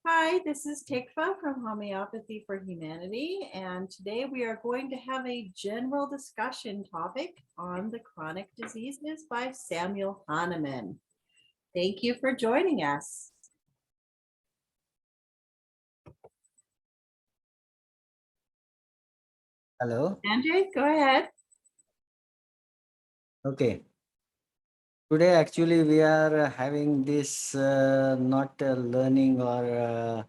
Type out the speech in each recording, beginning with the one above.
Hi, this is Tikva from Homeopathy for Humanity, and today we are going to have a general discussion topic on the chronic diseases by Samuel Hahnemann. Thank you for joining us. Hello. Sanjay, go ahead. Okay. Today, actually, we are having this not a learning or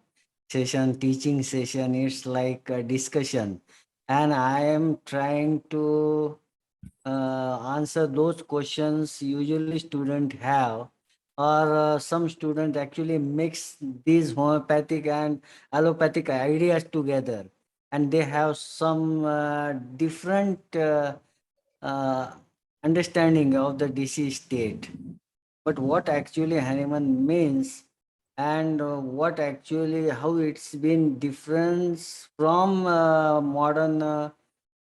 session, teaching session. It's like a discussion, and I am trying to answer those questions usually student have, or some student actually mix these homeopathic and allopathic ideas together, and they have some different. Uh, Understanding of the disease state. But what actually Hahnemann means and what actually how it's been different from modern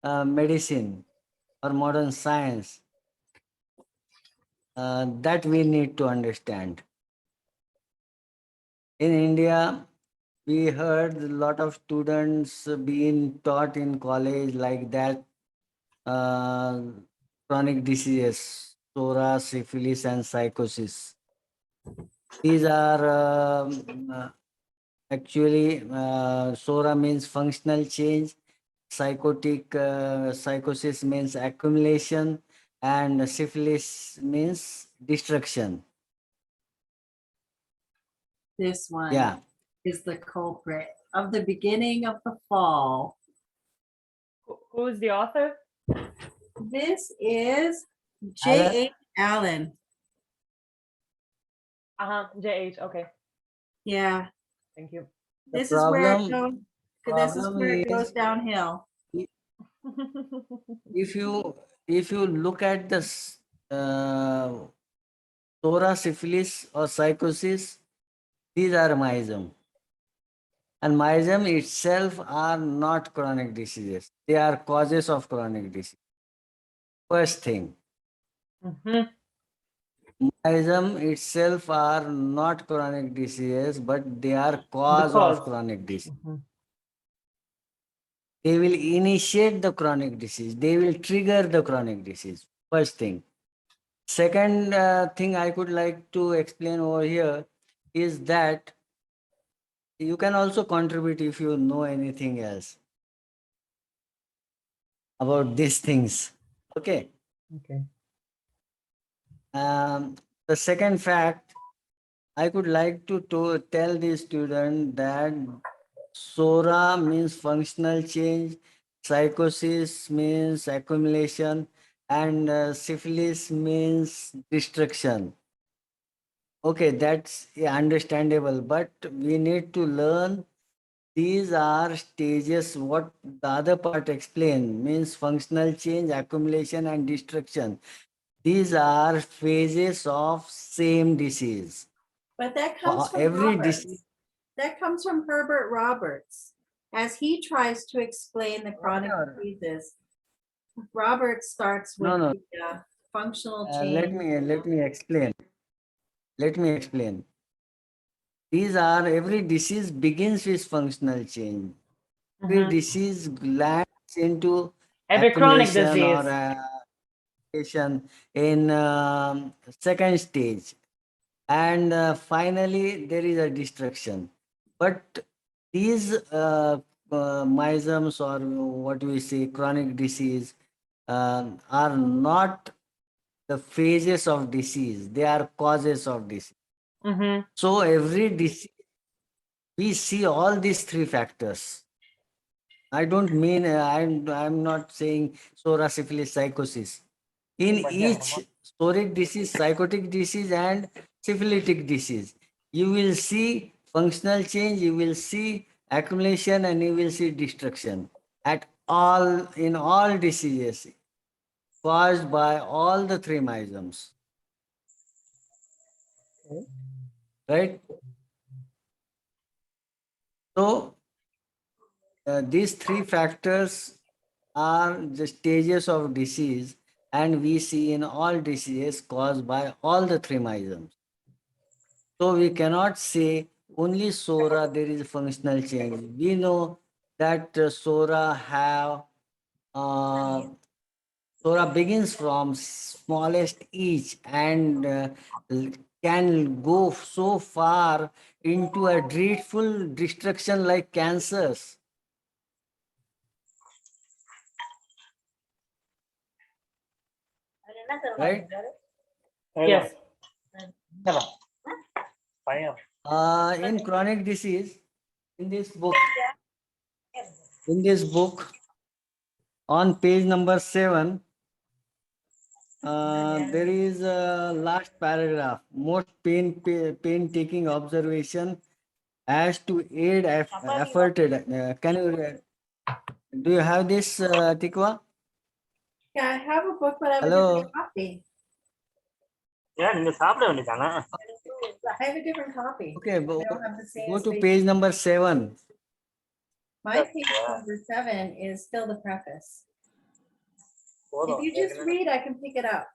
medicine or modern science, that we need to understand. In India, we heard a lot of students being taught in college like that uh, chronic diseases, psora, syphilis, and psychosis. These are actually psora means functional change, psychosis means accumulation, and syphilis means destruction. This one Yeah. is the culprit of the beginning of the fall. Who is the author? This is Alan? J.H. Allen. JH. Okay, Yeah, thank you. The this is where it problem, goes. This is problem where it goes is downhill. if you look at this uh, psora, syphilis, or psychosis, these are miasm. And miasm itself are not chronic diseases. They are causes of chronic disease. First thing, Mhm. miasm itself are not chronic diseases, but they are The cause of cause. chronic disease. Mhm. They will initiate the chronic disease. They will trigger the chronic disease. First thing. Second thing I could like to explain over here is that you can also contribute if you know anything else about these things. Okay. Okay. The second fact, I could like to tell the student that SORA means functional change, psychosis means accumulation, and syphilis means destruction. Okay, that's understandable, but we need to learn these are stages. What the other part explain means functional change, accumulation, and destruction. These are phases of same disease. But that comes from Every Roberts. disease. That comes from Herbert Roberts. As he tries to explain the chronic Whatever. diseases, Roberts starts No, with no. the functional Let change. me explain. Let me explain. These are every disease begins with functional change. Every Mhm. disease lands into Every chronic accumulation or disease. in second stage, and finally there is a destruction. But these miasms, or what we say chronic disease, are not the phases of disease, they are causes of disease. Mhm. So every disease, we see all these three factors. I don't mean I'm not saying psora, syphilis, psychosis. In each psoric disease, psychotic disease, and syphilitic disease, you will see functional change, you will see accumulation, and you will see destruction at all in all diseases caused by all the three miasms. Okay. Right? So these three factors are the stages of disease, and we see in all diseases caused by all the three miasms. So we cannot say only Sora there is a functional change. We know that Sora have Sora begins from smallest each and can go so far into a dreadful destruction like cancers. Right? Yes. In chronic disease, in this book, on page number 7, there is a last paragraph. Most painstaking observation as to aid efforted. Can you do you have this, Tikwa? Yeah, I have a book, but I have a Hello. different copy. ஏன் நீங்க சாப்பிட வேண்டியதானே? I have a different copy. Okay, I don't have the same go to space. page number 7. My page number 7 is still the preface. If போதும். you just read, I can pick it up.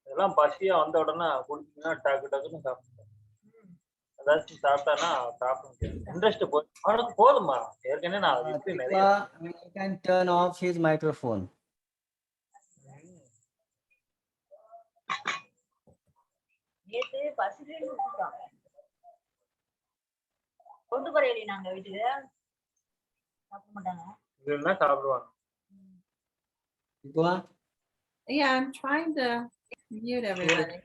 இதெல்லாம் பசியா வந்த உடனே குடிச்சீங்கன்னா டக்கு டக்குன்னு சாப்பிடுங்க. ஏதாச்சும் சாப்பிட்டானா சாப்பிட முடியாது. இன்ட்ரெஸ்ட் அவனுக்கு போதுமா? ஏற்கனவே நான் இப்படி நிறைய Tikwa, you can turn off his microphone. நேத்து பசிலேன்னு விட்டுட்டாங்க. கொண்டு போறேன் நாங்க வீட்டுக்கு சாப்பிட மாட்டாங்க. இதுன்னா சாப்பிடுவாங்க. Tikwa? Yeah, I'm trying to mute everybody.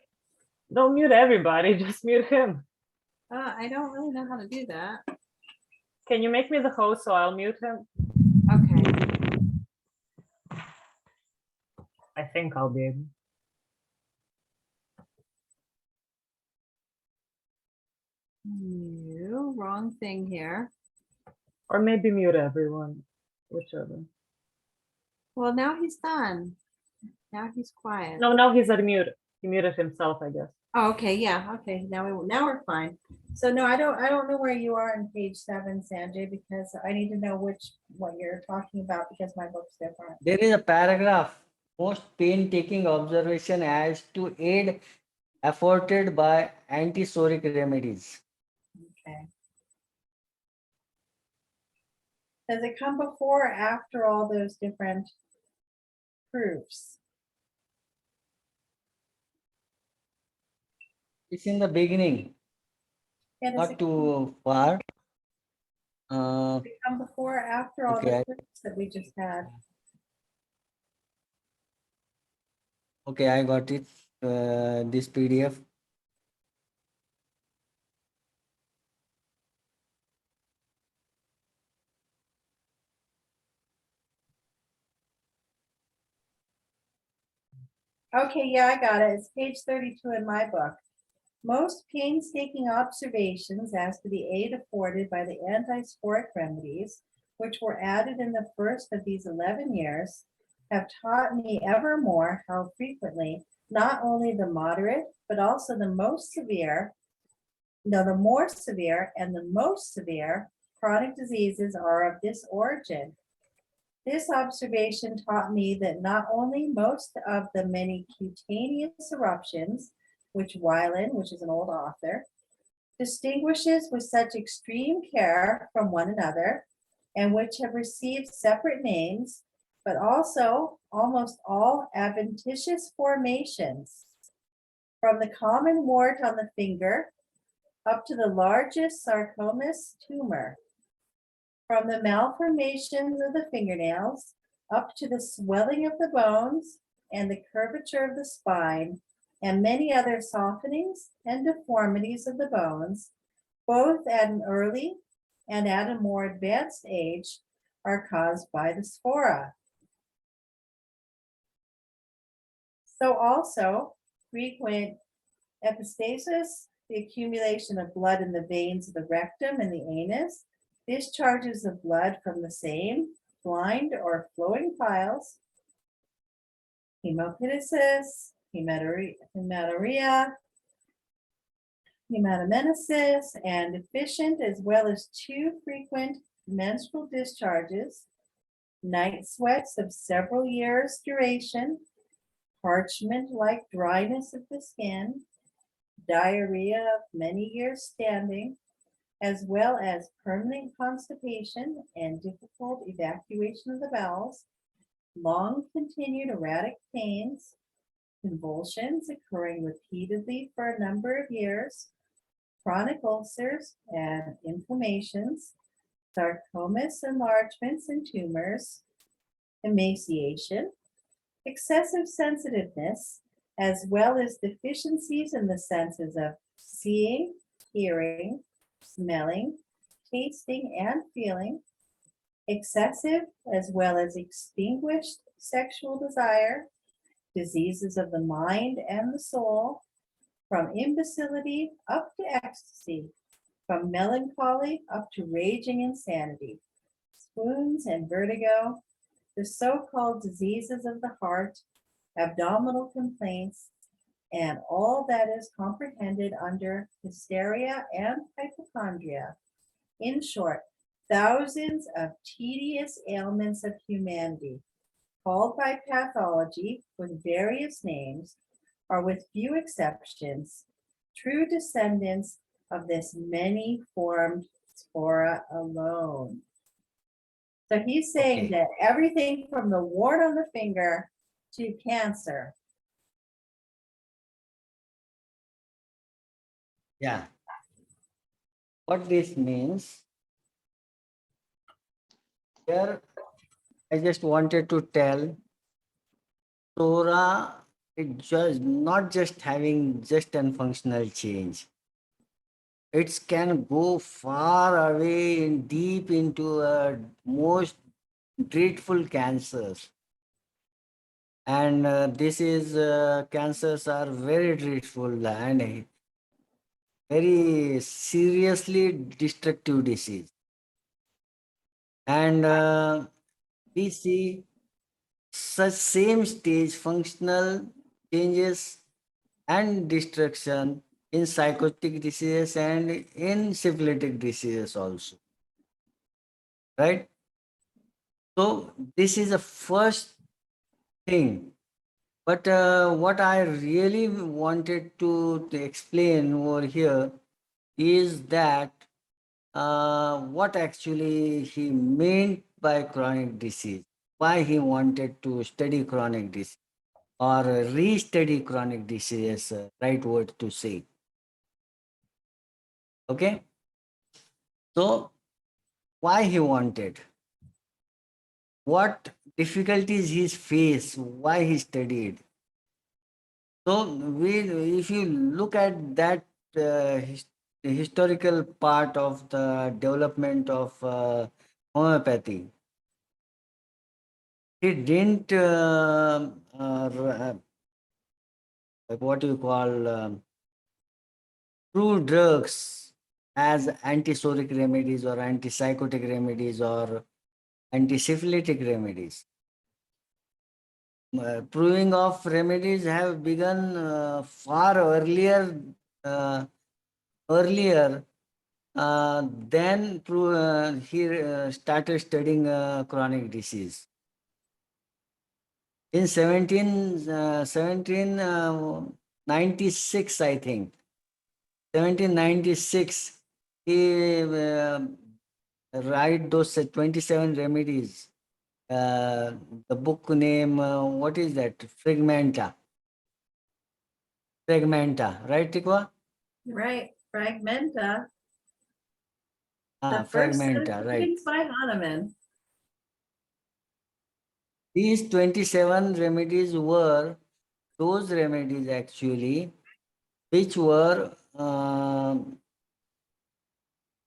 Don't mute everybody, just mute him. I don't really know how to do that. Can you make me the host so I'll mute him? Okay. I think I'll be able. Wrong thing here. Or maybe mute everyone, whichever. Well, now he's done. Now he's quiet. No, now he's unmuted. He muted himself, I guess. Oh, okay, yeah, okay. Now we're fine. So no, I don't know where you are on page 7, Sanjay, because I need to know what you're talking about because my book's different. There is a paragraph. Most painstaking observation as to aid afforded by antisoric remedies. Okay. Does it come before or after all those different proofs? It's in the beginning, Yeah, does not it too far. come before or after all the Okay. proofs that we just had? Okay, I got it. This PDF. Okay, yeah, I got it. It's page 32 in my book. Most painstaking observations as to the aid afforded by the antisporic remedies, which were added in the first of these 11 years, have taught me evermore how frequently not only the moderate, but also the more severe and the most severe chronic diseases are of this origin. This observation taught me that not only most of the many cutaneous eruptions, which Weiland, which is an old author, distinguishes with such extreme care from one another, and which have received separate names, but also almost all adventitious formations, from the common wart on the finger up to the largest sarcomas tumor, from the malformations of the fingernails up to the swelling of the bones and the curvature of the spine, and many other softenings and deformities of the bones, both at an early and at a more advanced age, are caused by the spora. So also frequent epistasis, the accumulation of blood in the veins of the rectum and the anus, discharges of blood from the same blind or flowing piles, hemoptysis, hematuria, hematomenesis, and deficient, as well as too frequent menstrual discharges, night sweats of several years duration, parchment-like dryness of the skin, diarrhea of many years standing, as well as permanent constipation and difficult evacuation of the bowels, long continued erratic pains, convulsions occurring repeatedly for a number of years, chronic ulcers and inflammations, sarcomas, enlargements and tumors, emaciation, excessive sensitiveness, as well as deficiencies in the senses of seeing, hearing, smelling, tasting, and feeling, excessive as well as extinguished sexual desire, diseases of the mind and the soul, from imbecility up to ecstasy, from melancholy up to raging insanity, swoons and vertigo, the so-called diseases of the heart, abdominal complaints, and all that is comprehended under hysteria and hypochondria. In short, thousands of tedious ailments of humanity, called by pathology with various names, are with few exceptions, true descendants of this many-formed spora alone. So he's saying Okay. that everything from the wart on the finger to cancer. Yeah. What this means, here I just wanted to tell Torah it just not just having just an functional change. It can go far away and deep into a most dreadful cancers. And this is cancers are very dreadful and very seriously destructive disease. And we see such same stage functional changes and destruction in psychotic diseases and in syphilitic diseases also, right? So this is the first thing. But what I really wanted to explain over here is that what actually he meant by chronic disease, why he wanted to study chronic disease or re-study chronic disease, right word to say. Okay, so why he wanted, what difficulties he faced, why he studied. So if you look at that historical part of the development of homeopathy, he didn't what you call true drugs as antisoric remedies or antipsychotic remedies or antisyphilitic remedies. Proving of remedies have begun far earlier earlier then he started studying chronic disease. In 1796, I think, 1796, he write those 27 remedies. The book name, what is that? Fragmenta. Fragmenta, right, Tikwa? Right, Fragmenta, the first set of Fragmenta, right. teachings by Hahnemann. These 27 remedies were those remedies actually which were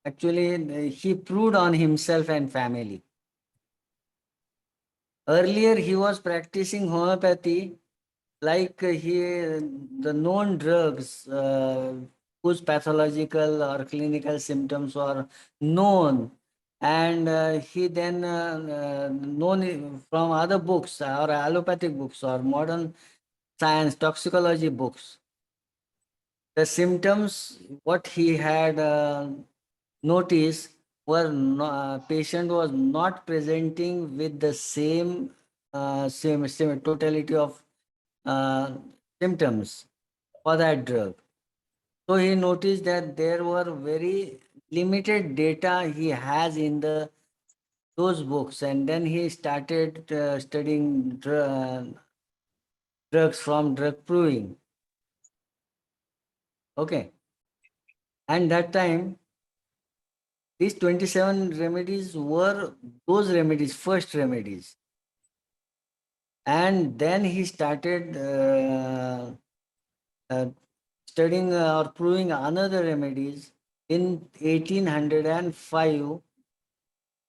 actually he proved on himself and family. Earlier he was practicing homeopathy like the known drugs whose pathological or clinical symptoms were known, and he then known from other books or allopathic books or modern science toxicology books. The symptoms what he had noticed were patient was not presenting with the same same totality of uh, symptoms for that drug. So he noticed that there were very limited data he has in those books, and then he started studying drugs from drug proving. Okay, and that time these 27 remedies were those remedies, first remedies. And then he started studying or proving another remedies in 1805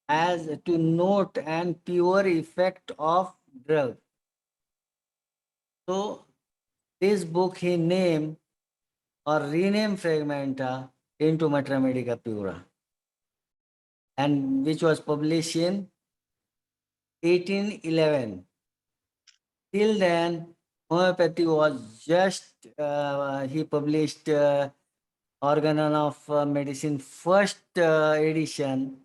as to note and pure effect of drug. So this book he named or renamed Fragmenta into Matra Medica Pura, and which was published in 1811. Till then, homeopathy was just, he published Organon of Medicine first edition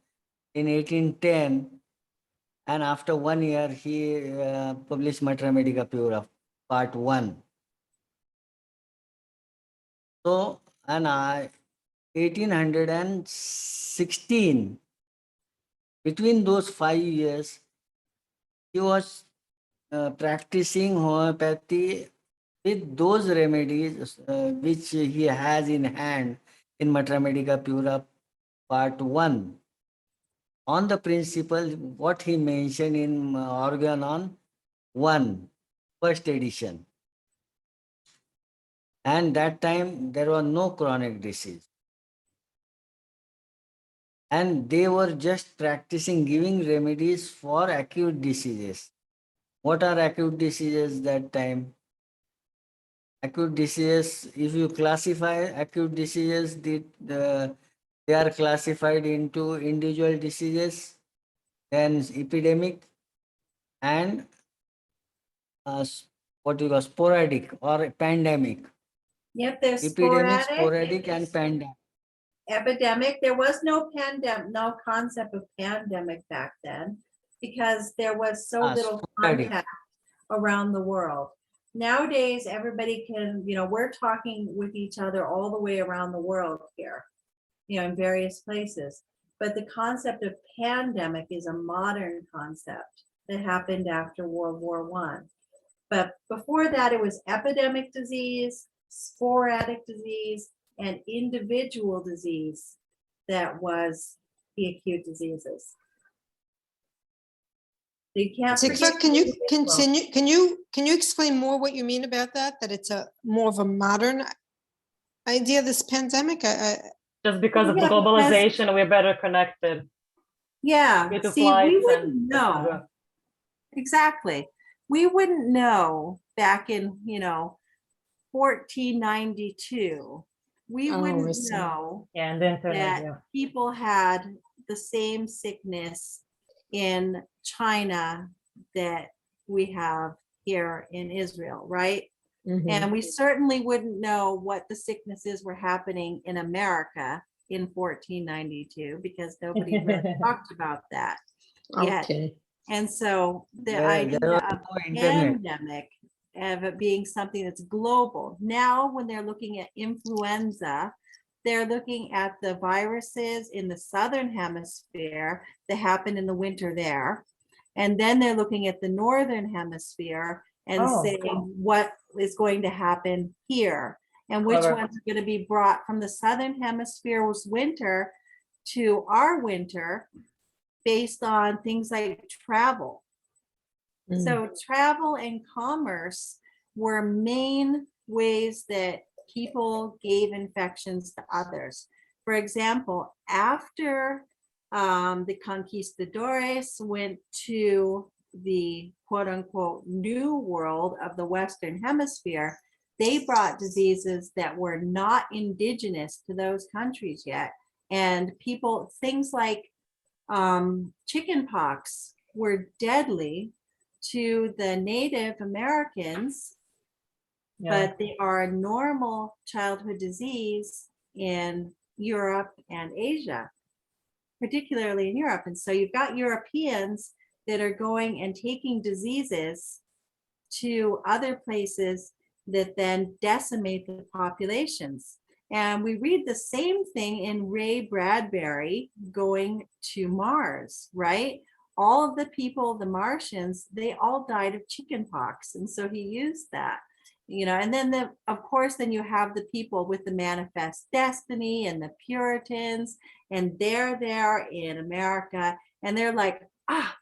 in 1810, and after 1 year he published Matra Medica Pura part 1. So, and 1816, between those 5 years, he was practicing homeopathy with those remedies which he has in hand in Matra Medica Pura part 1, on the principle what he mentioned in Organon 1, first edition. And that time there was no chronic disease. And they were just practicing giving remedies for acute diseases. What are acute diseases that time? Acute diseases, if you classify acute diseases, they are classified into individual diseases, then epidemic, and what you call sporadic or pandemic. Yep, there's Epidemic, sporadic, sporadic, and pandemic. epidemic. There was no pandemic, no concept of pandemic back then because there was so little Sporadic. contact around the world. Nowadays, everybody can, we're talking with each other all the way around the world here, in various places. But the concept of pandemic is a modern concept that happened after World War I. But before that, it was epidemic disease, sporadic disease, and individual disease that was the acute diseases. So you can't Tikva, forget can you individual. continue? Can you explain more what you mean about that? That it's a more of a modern idea, this pandemic? Just because of Yeah, because- globalization, we're better connected. Yeah, Due to see, we flights wouldn't and know. Exactly. We wouldn't know back in, 1492. We Oh, I wouldn't see. know Yeah, and the internet. that Yeah. people had the same sickness in China that we have here in Israel, right? Mhm. And we certainly wouldn't know what the sicknesses were happening in America in 1492 because nobody really talked about that yet. Okay. And so the There idea was of no internet. pandemic, of it being something that's global. Now, when they're looking at influenza, they're looking at the viruses in the southern hemisphere that happen in the winter there. And then they're looking at the northern hemisphere and Oh, saying cool. what is going to happen here and which Clever. ones are going to be brought from the southern hemisphere's winter to our winter based on things like travel. Mm. So travel and commerce were main ways that people gave infections to others. For example, after the conquistadores went to the quote unquote new world of the Western Hemisphere, they brought diseases that were not indigenous to those countries yet. And people, things like chicken pox were deadly to the Native Americans, Yeah. but they are a normal childhood disease in Europe and Asia, particularly in Europe. And so you've got Europeans that are going and taking diseases to other places that then decimate the populations. And we read the same thing in Ray Bradbury going to Mars, right? All of the people, the Martians, they all died of chickenpox. And so he used that, and then of course, then you have the people with the manifest destiny and the Puritans, and they're there in America, and they're like,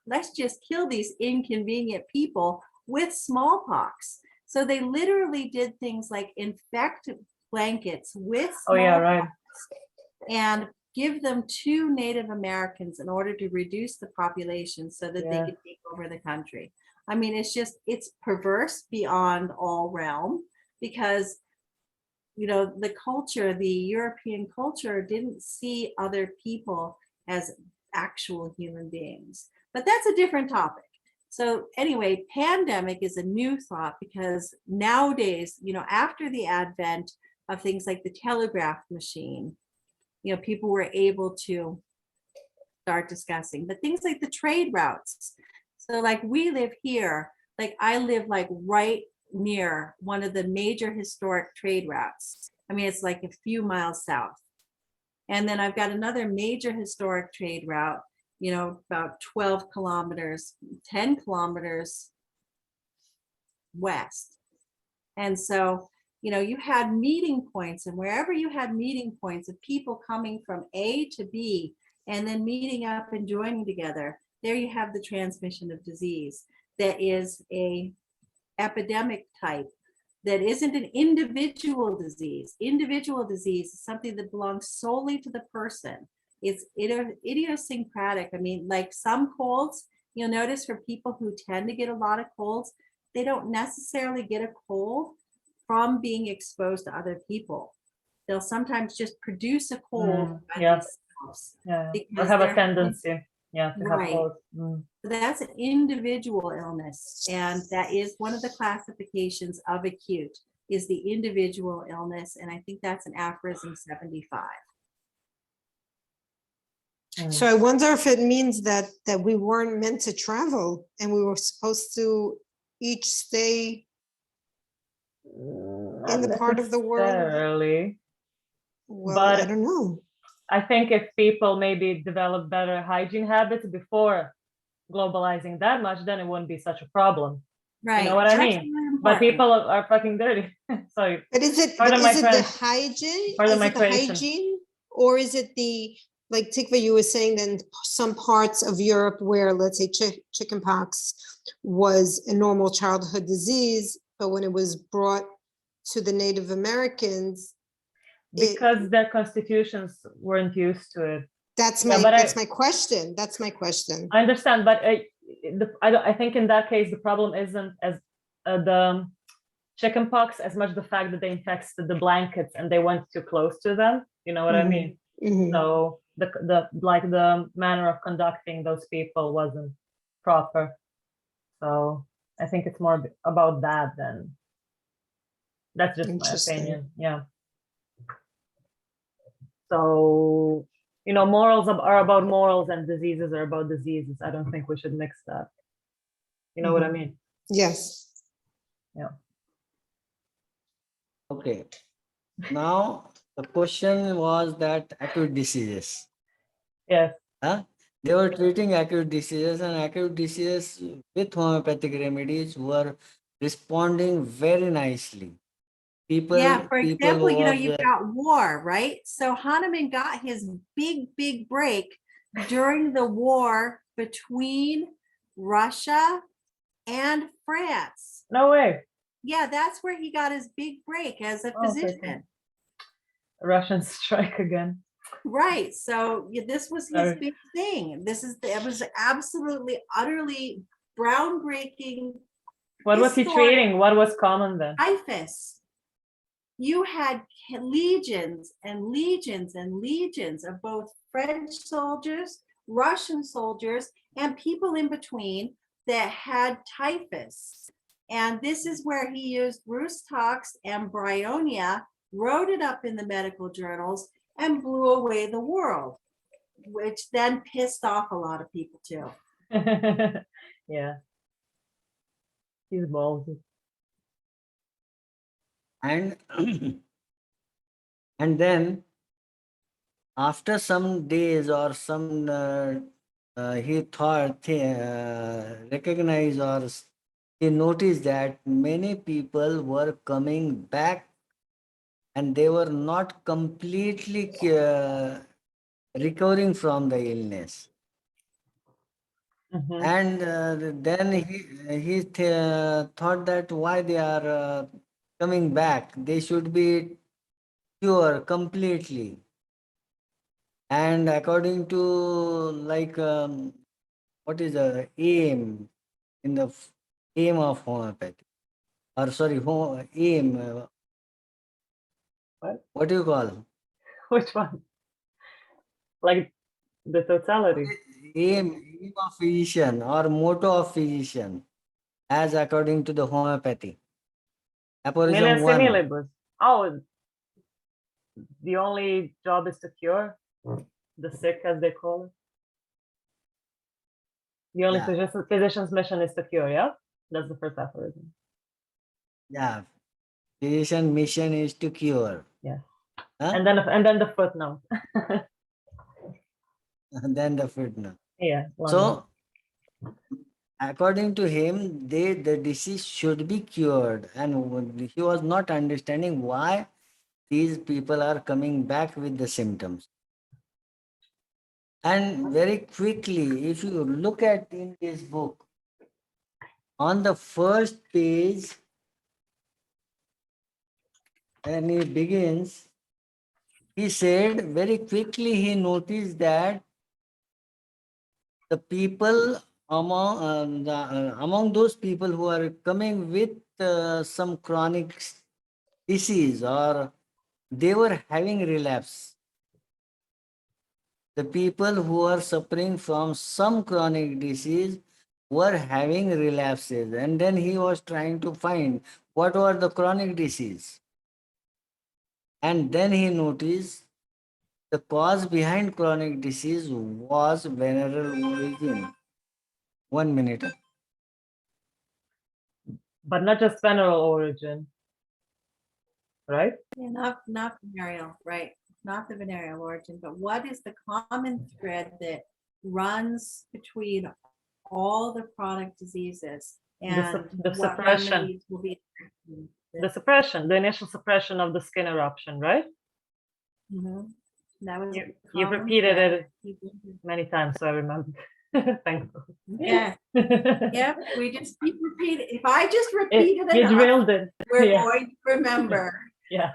let's just kill these inconvenient people with smallpox. So they literally did things like infect blankets with Oh yeah, right. smallpox and give them to Native Americans in order to reduce the population so that they Yeah. could take over the country. I mean, it's perverse beyond all realm because, the culture, the European culture didn't see other people as actual human beings. But that's a different topic. So anyway, pandemic is a new thought because nowadays, after the advent of things like the telegraph machine, people were able to start discussing, but things like the trade routes. So like we live here, like I live like right near one of the major historic trade routes. I mean, it's like a few miles south. And then I've got another major historic trade route, about 12 kilometers, 10 kilometers west. And so, you had meeting points, and wherever you had meeting points of people coming from A to B and then meeting up and joining together, there you have the transmission of disease that is a epidemic type that isn't an individual disease. Individual disease is something that belongs solely to the person. It's idiosyncratic. I mean, like some colds, you'll notice for people who tend to get a lot of colds, they don't necessarily get a cold from being exposed to other people. They'll sometimes just produce a cold by yeah. themselves. Yeah. Or because have a they're- tendency. Yeah, to have Right. both. Mm. So that's an individual illness, and that is one of the classifications of acute is the individual illness, and I think that's an aphorism 75. So I wonder if it means that we weren't meant to travel and we were supposed to each stay in the part of the world. Necessarily. Well, But- I don't know. I think if people maybe develop better hygiene habits before globalizing that much, then it wouldn't be such a problem. Right. know what I That's mean? really But important. people are fucking dirty. So But is it Pardon my the French. hygiene? Pardon Is my it the creation. hygiene? Or is it like Tikva, you were saying that in some parts of Europe where, let's say, chickenpox was a normal childhood disease, but when it was brought to the Native Americans, because their constitutions weren't used to it. that's Yeah, my but that's my question. That's my question. I understand, but I think in that case the problem isn't as the chickenpox as much the fact that they infected the blankets and they went too close to them. You know what I mean? Mhm. So the manner of conducting those people wasn't proper. So I think it's more about that than that's just my Interesting. opinion. Yeah. So morals are about morals and diseases are about diseases. I don't think we should mix that. You know what I mean? Yes. Okay. Now the question was that acute diseases. Yes. Huh? They were treating acute diseases, and acute diseases with homeopathic remedies were responding very nicely. People, Yeah, for example, was, you've got war, right? So Hahnemann got his big break during the war between Russia and France. No way. Yeah, that's where he got his big break as a Oh, okay, physician. Russians strike again. Right. So this was his Sorry. big thing. It was absolutely, utterly groundbreaking. What was he Historic- treating? What was common then? Typhus. You had legions and legions and legions of both French soldiers, Russian soldiers, and people in between that had typhus. And this is where he used Rhus tox and Bryonia, wrote it up in the medical journals, and blew away the world, which then pissed off a lot of people too. Yeah. He's bald. and And then after some days or some he thought recognized or he noticed that many people were coming back and they were not completely recovering from the illness. Mhm. And then he thought that why they are coming back, they should be cured completely. And according to like what is the aim in the aim of homeopathy, or sorry, aim, what do you call? Which one? Like the totality. Aim of physician or motto of physician, as according to the homeopathy. Aphorism Milia 1. similibus. Oh, the only job is to cure the sick, as they call it. The only Yeah. physician's mission is to cure, yeah? That's the first aphorism. Yeah. Physician mission is to cure. Yeah. Huh? And then the footnote. And then the footnote. Yeah. So, according to him, the disease should be cured, and he was not understanding why these people are coming back with the symptoms. And very quickly, if you look at in this book, on the first page, when he begins, he said very quickly he noticed that the people among those people who are coming with some chronic disease or they were having relapse. The people who are suffering from some chronic disease were having relapses, and then he was trying to find what were the chronic disease. And then he noticed the cause behind chronic disease was venereal origin. 1 minute. But not just venereal origin, right? Yeah, not venereal, right? Not the venereal origin, but what is the common thread that runs between all the chronic diseases and the what suppression. remedies will be effective? The suppression, the initial suppression of the skin eruption, right? Mhm. That was a You've common repeated thread. it many times, so I remember. Thankfully. Yeah, yep, we just keep repeating. If I just repeat it You enough, drilled it. we're Yeah. going to remember. Yeah,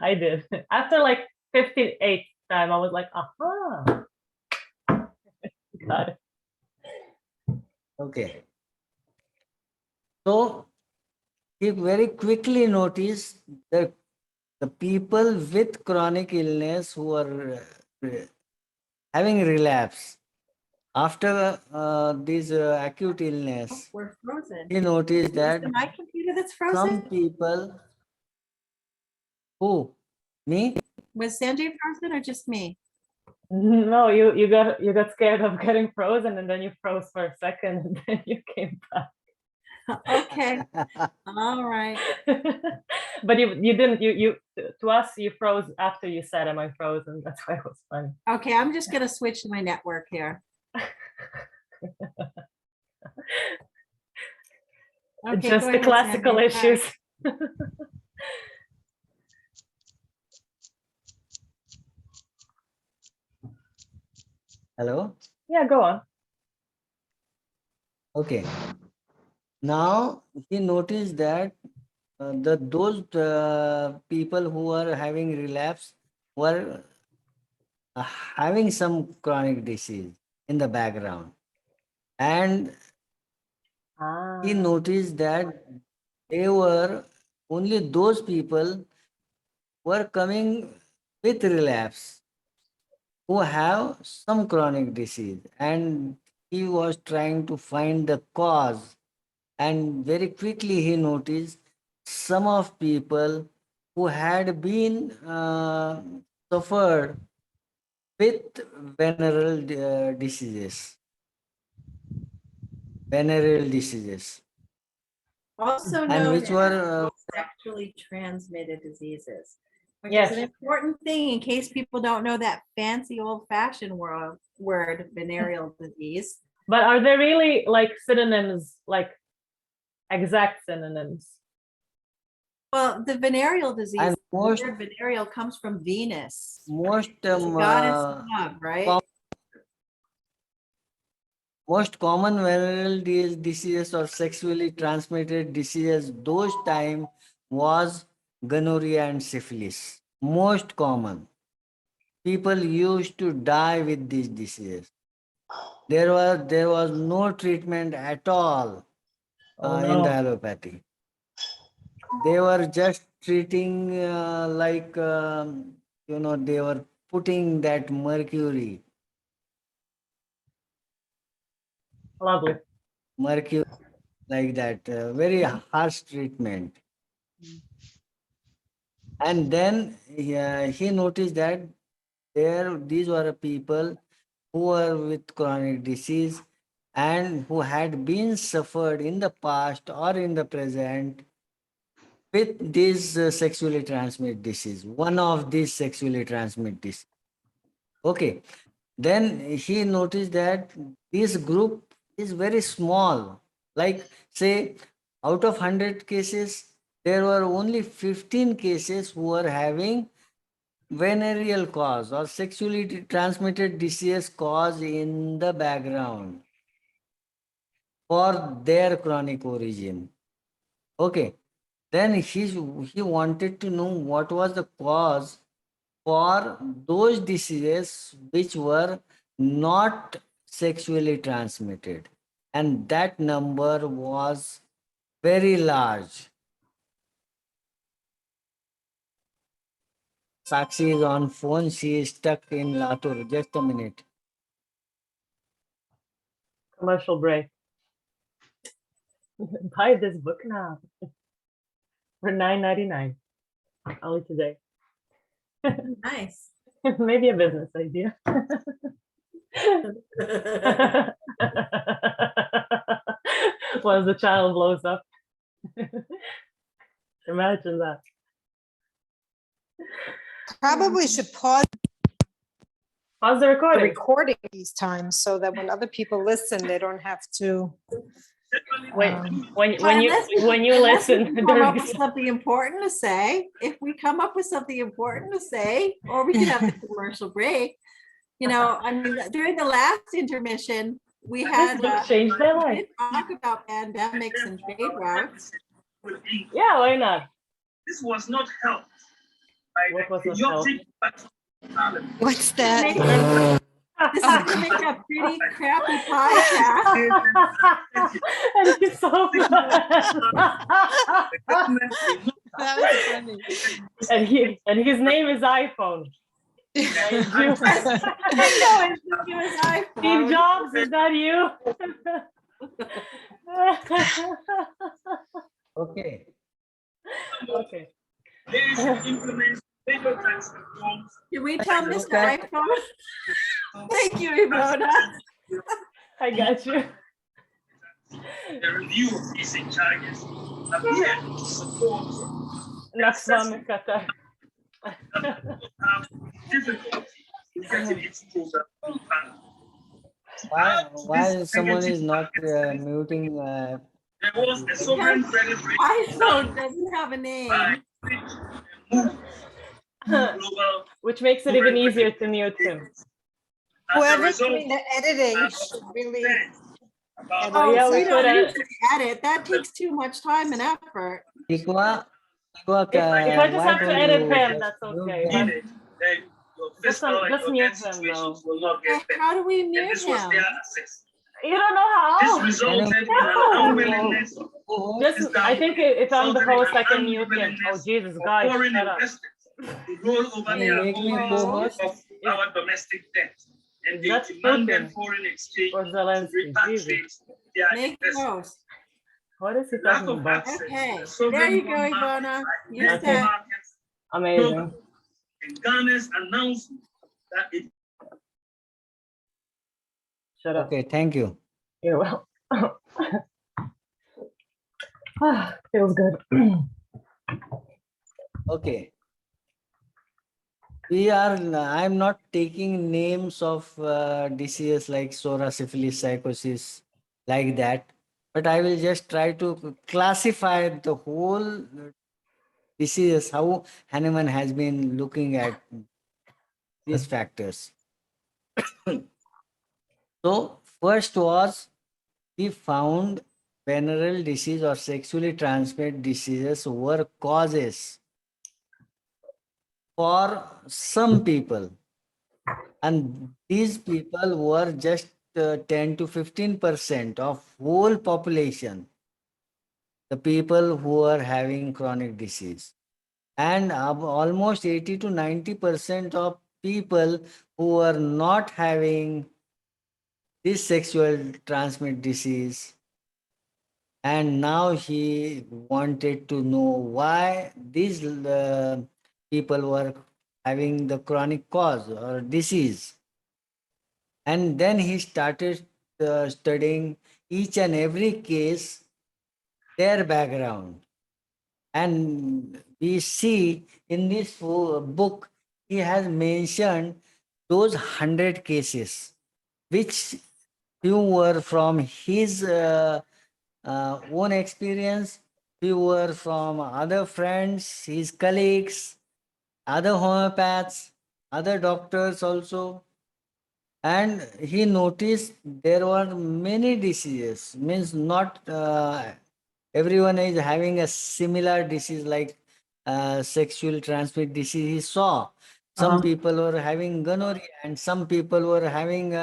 I did. After like 58th time, I was like, aha. Got it. Okay. So he very quickly noticed that the people with chronic illness who are having relapse after this acute illness, We're frozen. he noticed Is that it my computer that's some frozen? people who me Was Sanjay frozen or just me? No, you got scared of getting frozen, and then you froze for a second, and then you came back. Okay, all right. But you didn't. You to us you froze after you said, "Am I frozen?" That's why it was funny. Okay, I'm just gonna switch to my network here. Okay, Just go the ahead, classical Sanjay. issues. hello. Yeah, go on. Okay. Now he noticed that those people who are having relapse were having some chronic disease in the background, and he Ah, noticed that they were only those people were coming with relapse who have some chronic disease, and he was trying to find the cause, and very quickly he noticed some of people who had been suffered with venereal diseases, Also and known which were as sexually transmitted diseases. which Yes. is an important thing in case people don't know that fancy old-fashioned word, venereal disease. But are there really like synonyms, like exact synonyms? Well, the venereal disease, And the most word venereal comes from Venus, most the goddess of love, right? most common venereal diseases or sexually transmitted diseases those time was gonorrhea and syphilis. Most common. People used to die with these diseases. There was no treatment at all Oh, in the no. allopathy. They were just treating they were putting that mercury Lovely. like that, very harsh treatment. And then he noticed that these were people who were with chronic disease and who had been suffered in the past or in the present with this sexually transmitted disease, one of these sexually transmitted disease. Okay, then he noticed that this group is very small. Like, say, out of 100 cases, there were only 15 cases who were having venereal cause or sexually transmitted disease cause in the background for their chronic origin. Okay, then he wanted to know what was the cause for those diseases which were not sexually transmitted, and that number was very large. Sakshi is on phone. She is stuck in Latur. Just a minute. Commercial break. Buy this book now for $9.99 only today. Nice. Maybe a business idea. Once the channel blows up. Imagine that. Probably should pause Pause the the recording. recording these times so that when other people listen, they don't have to. Wait, Um, when Unless you unless we listen, come up there's- with something important to say, if we come up with something important to say, or we could have the commercial break. You know, I mean, during the last intermission, we this had book changed my we life. did talk about pandemics and trade routes. Yeah, why not? This was not helped by What was the not helped? chaotic parliament. What's Make- that? This is gonna make a pretty crappy podcast. And he's so The government did not That was funny. and his name is iPhone. I know, it's just give us Steve iPhone. Jobs, is that you? Okay. Okay. This implements labor tax reforms. Can we tell Look Mr. at- iPhone? Thank you, Ivona. I got you. The review of fees and charges appear to support Next one, Qatar. have difficulty in getting its program on time. Why someone is not muting? There was a sovereign credit rating iPhone doesn't have a name. by which a move to global Which makes it even eeasier to mute him. As a Whoever's result, doing the editing should really. about Oh, yeah, we we don't could usually edit. That takes too much time and effort. Tikwa, If I just have to edit him, that's okay. in But it, then your fiscal and just your mute debt him, situations though. will not Hey, get better. how do we And mute this was him? their assessment. you don't know This how. resulted in No. an unwillingness of Just, I think if I'm the host, I can mute him. Oh, Jesus, guys, foreign shut up. investors to roll over Can you their make me holdings co-host? of our domestic debt. And they That's demanded Putin. foreign exchange Or to Zelensky, Jesus. repatriate their Make the investments. host. What is he Lack talking of about? access to Okay, the there sovereign you go, bond market Ivona. by You're Okay. set. markets Amazing. and Ghana's announcement that it Shut up. Okay, thank you. You're well. Feels good. Okay. I'm not taking names of diseases like Sora, syphilis, psychosis, like that. But I will just try to classify the whole diseases, how Hahnemann has been looking at these factors. So, first was he found venereal disease or sexually transmitted diseases were causes for some people. And these people were just 10 to 15% of whole population, the people who are having chronic disease. And almost 80 to 90% of people who are not having this sexual transmit disease. And now he wanted to know why these people were having the chronic cause or disease. And then he started studying each and every case, their background. And we see in this book, he has mentioned those 100 cases, which few were from his own experience, few were from other friends, his colleagues, other homeopaths, other doctors also. And he noticed there were many diseases, means not everyone is having a similar disease like sexual transmitted disease. He saw some people were having gonorrhea and some people were having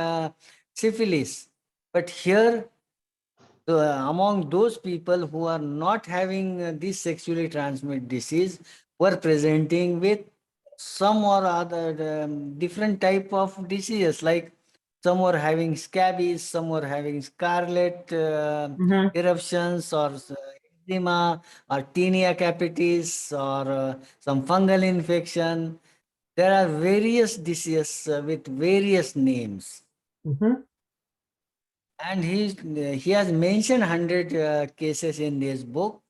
syphilis. But here, among those people who are not having this sexually transmitted disease were presenting with some or other different type of diseases, like some were having scabies, some were having scarlet eruptions or eczema or tinea capitis or some fungal infection. There are various diseases with various names. And he has mentioned 100 cases in this book,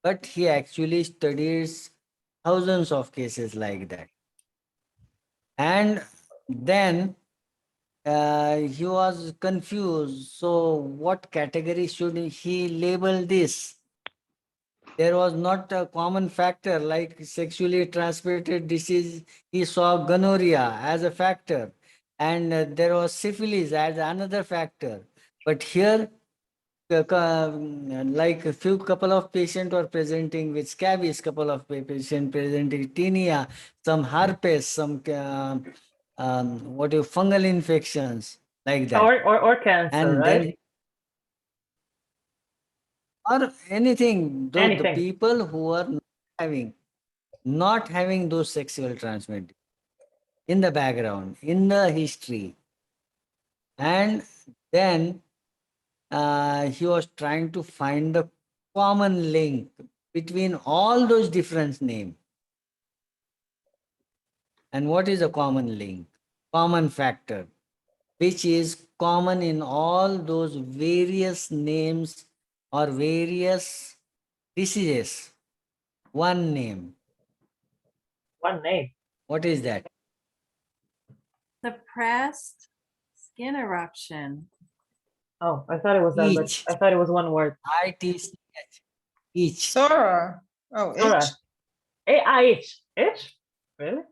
but he actually studies thousands of cases like that. And then he was confused. So what category should he label this? There was not a common factor like sexually transmitted disease. He saw gonorrhea as a factor, and there was syphilis as another factor. But here, like a few couple of patients were presenting with scabies, couple of patients presenting tinea, some herpes, some fungal infections like that. Or cancer, And right? then or anything, the Anything. people who are not having those sexual transmitted in the background, in the history. And then he was trying to find the common link between all those different names. And what is a common link? Common factor, which is common in all those various names or various diseases. One name. One name. What is that? Suppressed skin eruption. Oh, I thought it was that, but Each. I thought it was one word. ITCH. Each. Sora. Oh, Sora. itch. AIH. Itch? Really?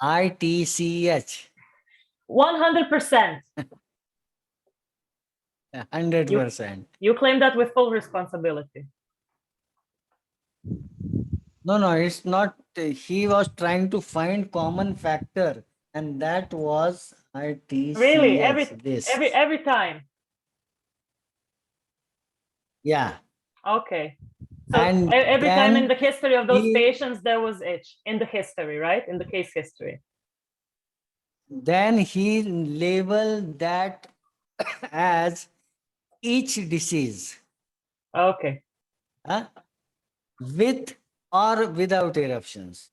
ITCH. 100%. 100%. You claim that with full responsibility. No, it's not. He was trying to find common factor, and that was ITCH. Really? This. Every time. Yeah. Okay. So And every time in then the history of those he- patients, there was itch in the history, right? In the case history. Then he labeled that as each disease, Okay. with or without eruptions.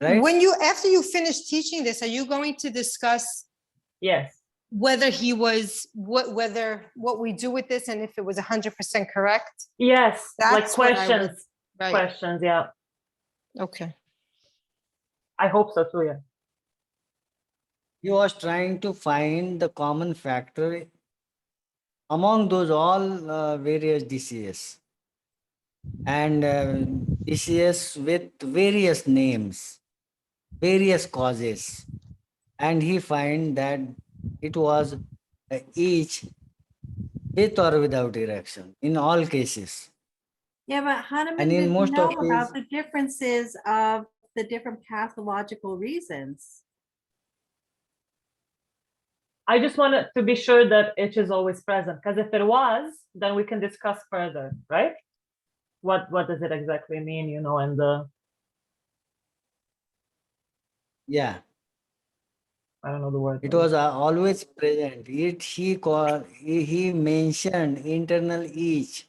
Right? When you, after you finish teaching this, are you going to discuss Yes. whether he was, what we do with this and if it was 100% correct? Yes, like That's what I would- questions, Right, questions, yeah. okay. I hope so too, yeah. He was trying to find the common factor among those all various diseases and diseases with various names, various causes, and he find that it was each with or without erection in all cases. Yeah, but And Hahnemann in didn't most know of his, about the differences of the different pathological reasons. I just wanted to be sure that itch is always present, because if it was, then we can discuss further, right? What does it exactly mean, you know, and yeah, I don't know the word. it was always present. He mentioned internal itch.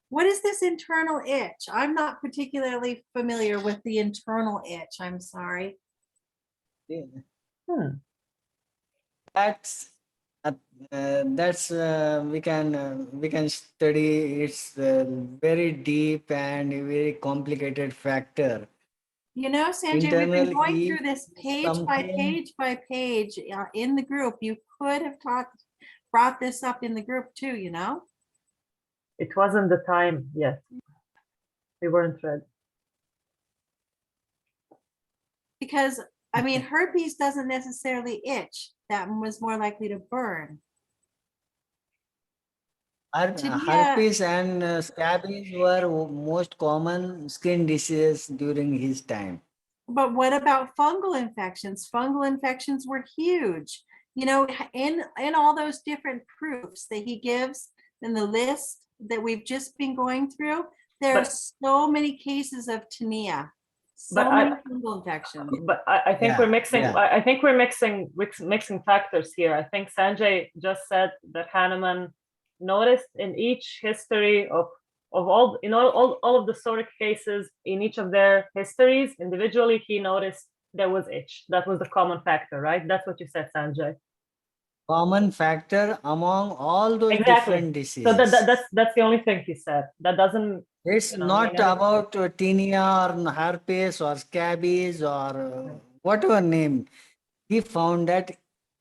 What is this internal itch? I'm not particularly familiar with the internal itch. I'm sorry. Hmm. That's we can study. It's very deep and very complicated factor. You know, Sanjay, we've been Internal going itch through this page by something- page by page in the group. You could have brought this up in the group too, you know? It wasn't the time yet. We weren't ready. Because, I mean, herpes doesn't necessarily itch. That one was more likely to burn. Tinea- Herpes and scabies were most common skin diseases during his time. But what about fungal infections? Fungal infections were huge. You know, in all those different proofs that he gives in the list that we've just been going through, there are But- so many cases of tinea, so But I- many fungal infections. But I think Yeah, we're mixing. yeah. I think we're mixing factors here. I think Sanjay just said that Hahnemann noticed in each history of all, you know, all of the psoriatic cases in each of their histories individually, he noticed there was itch. That was the common factor, right? That's what you said, Sanjay. Common factor among all those Exactly. different diseases. So that's the only thing he said. That doesn't. It's you know, not mean anything. about tinea or herpes or scabies or whatever name. He found that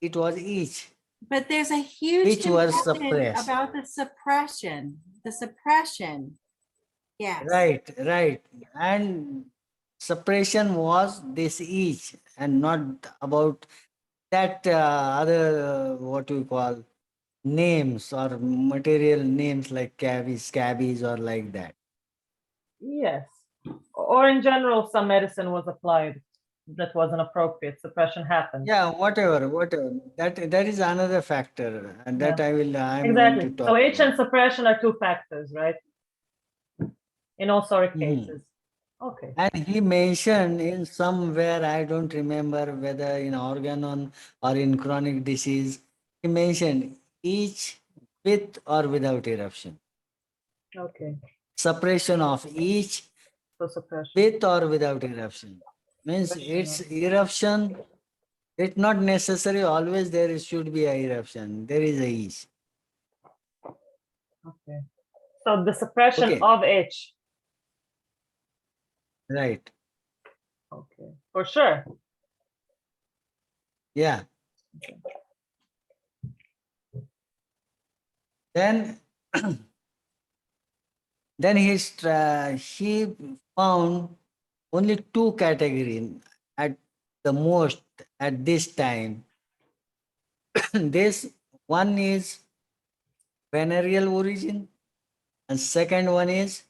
it was itch. But there's a huge Which was component suppressed. about the suppression. The suppression. Yes. Right. And suppression was this itch and not about that other what we call names or material names like scabies or like that. Yes. Or in general, some medicine was applied that wasn't appropriate. Suppression happened. Yeah, whatever. That is another factor, and that I'm Exactly. going to talk So itch about. and suppression are two factors, right? In all psoriatic Mhm. cases. Okay. And he mentioned in somewhere, I don't remember whether in organon or in chronic disease, he mentioned each with or without eruption. Okay. Suppression of each So suppression. with or without eruption. Means it's eruption, it's not necessary always there should be a eruption. There is a each. Okay. So the suppression Okay. of itch. Right. Okay. For sure. Yeah. Then then he found only two categories at the most at this time. This one is venereal origin and second one is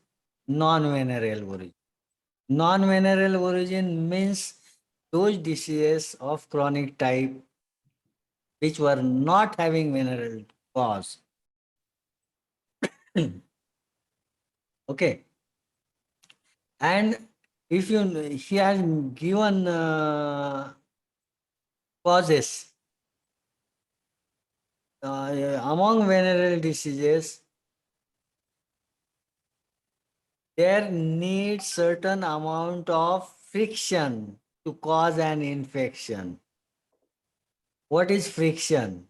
non-venereal origin. Non-venereal origin means those diseases of chronic type which were not having venereal cause. Okay. And if he has given causes among venereal diseases, there needs certain amount of friction to cause an infection. What is friction?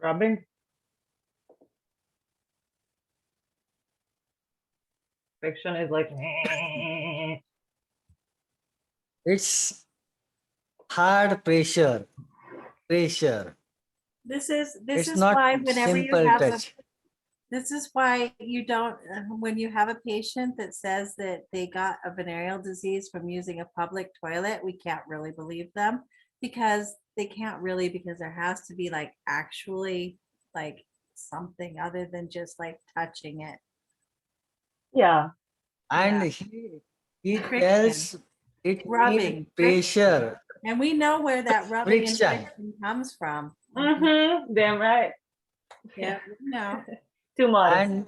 Rubbing. Friction is like. It's hard pressure. Pressure. This is It's not why whenever you simple have touch. this is why you don't, when you have a patient that says that they got a venereal disease from using a public toilet, we can't really believe them because they can't really, because there has to be like actually like something other than just like touching it. Yeah. And Yeah. he Friction. tells it Rubbing, need pressure. And we know where that rubbing and Friction. friction comes from. Mm-hmm. Damn right. Yeah, we know. Too modest. And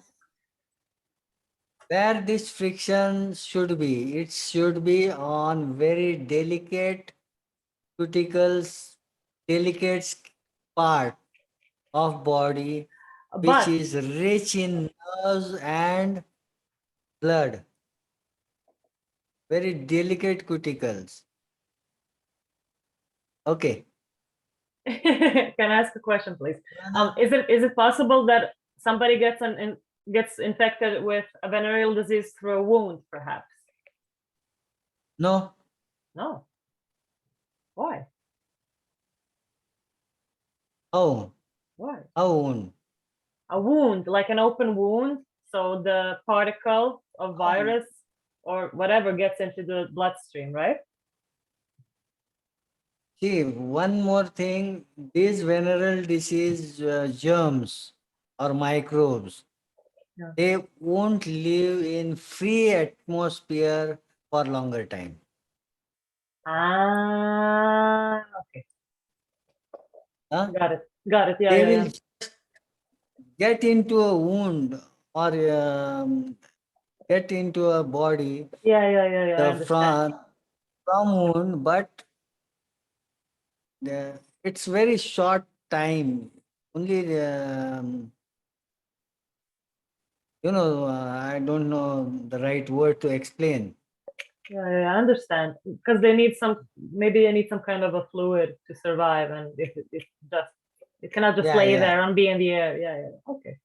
where this friction should be, it should be on very delicate cuticles, delicate part of body which But is rich in nerves and blood. Very delicate cuticles. Okay. can I ask a question, please? Is it possible that somebody gets infected with a venereal disease through a wound, perhaps? No. No. Why? Oh, Why? wound. A wound, like an open wound, so the particle of virus or whatever gets into the bloodstream, right? See, one more thing, these venereal disease germs or microbes, Yeah. they won't live in free atmosphere for longer time. Okay. Huh? Got it. Got it. Yeah, They yeah, will yeah. just get into a wound or get into a body Yeah, yeah, yeah, yeah. I understand. from wound, but it's very short time. Only I don't know the right word to explain. Yeah, yeah, I understand. Because maybe they need some kind of a fluid to survive, and it cannot just Yeah, lay yeah. there and be in the air. Yeah, yeah. Okay.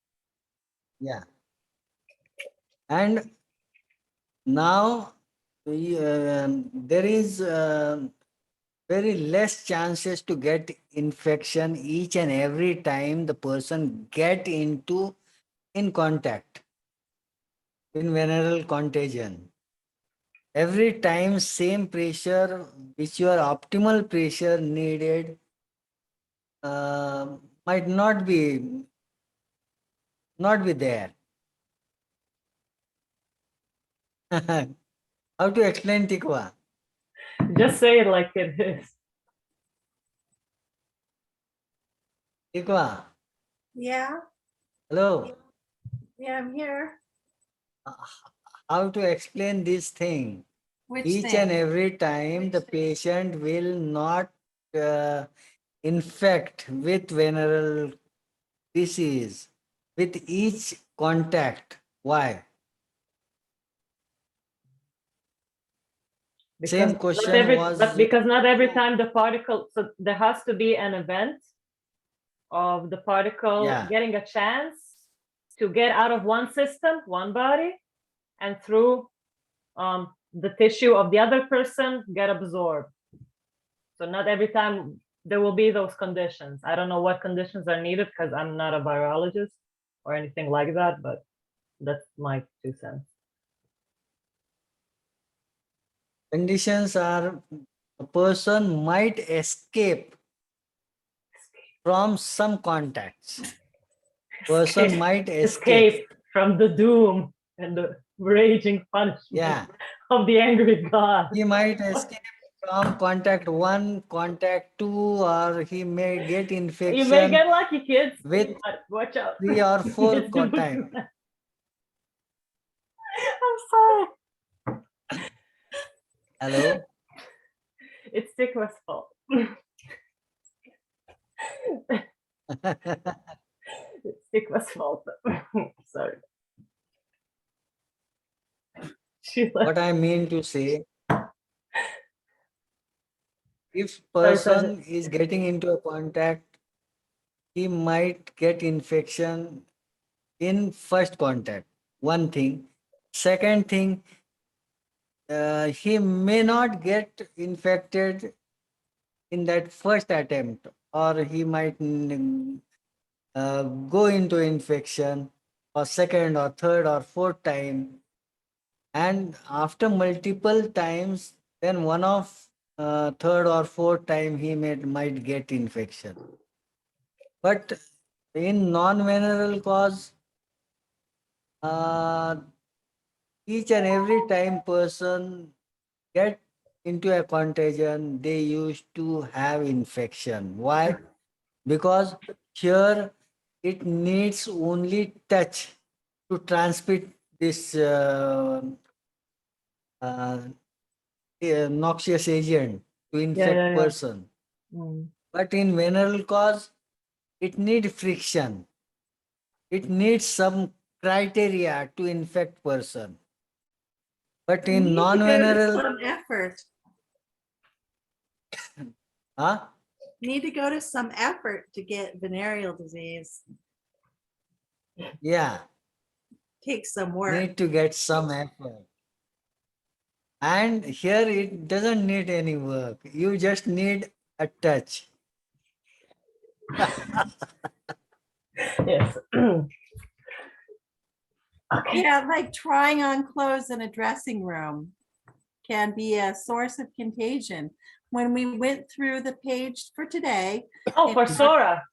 Yeah. And now there is very less chances to get infection each and every time the person get in contact in venereal contagion. Every time same pressure which your optimal pressure needed might not be there. How to explain, Tikwa? Just say it like it is. Tikwa, Yeah, hello. yeah, I'm here. How to explain this thing? Which Each and thing? every time the patient will not infect with venereal disease with each contact. Why? Same question was. Because not every time the particle, so there has to be an event of the particle Yeah. getting a chance to get out of one system, one body, and through the tissue of the other person get absorbed. So not every time there will be those conditions. I don't know what conditions are needed because I'm not a virologist or anything like that, but that's my 2 cents. Conditions are a person might escape from some contacts. Person might escape. From the doom and the raging punishment Yeah. of the angry God. He might escape from contact 1, contact 2, or he may get infection. You may get lucky, kids. With but watch out. 3 or 4 Kids do times. that. I'm sorry. Hello? It's Tikva's fault. It's Tikva's fault. Sorry. She left. What I mean to say, if Sorry, Sajid. person is getting into a contact, he might get infection in first contact. One thing. Second thing, he may not get infected in that first attempt, or he might go into infection or second or third or fourth time, and after multiple times, then one of third or fourth time he might get infection. But in non-venereal cause, uh, each and every time person get into a contagion, they used to have infection. Why? Because here it needs only touch to transmit this uh, noxious agent to Yeah, infect yeah, yeah. person. Mm. But in venereal cause, it needs friction. It needs some criteria to infect person. But You in need to go to non-venereal, some effort. huh? Need to go to some effort to get venereal disease. Yeah, Takes some work. need to get some effort. And here it doesn't need any work. You just need a touch. Yes. Okay. Yeah, like trying on clothes in a dressing room can be a source of contagion. When we went through the page for today, Oh, for Sora.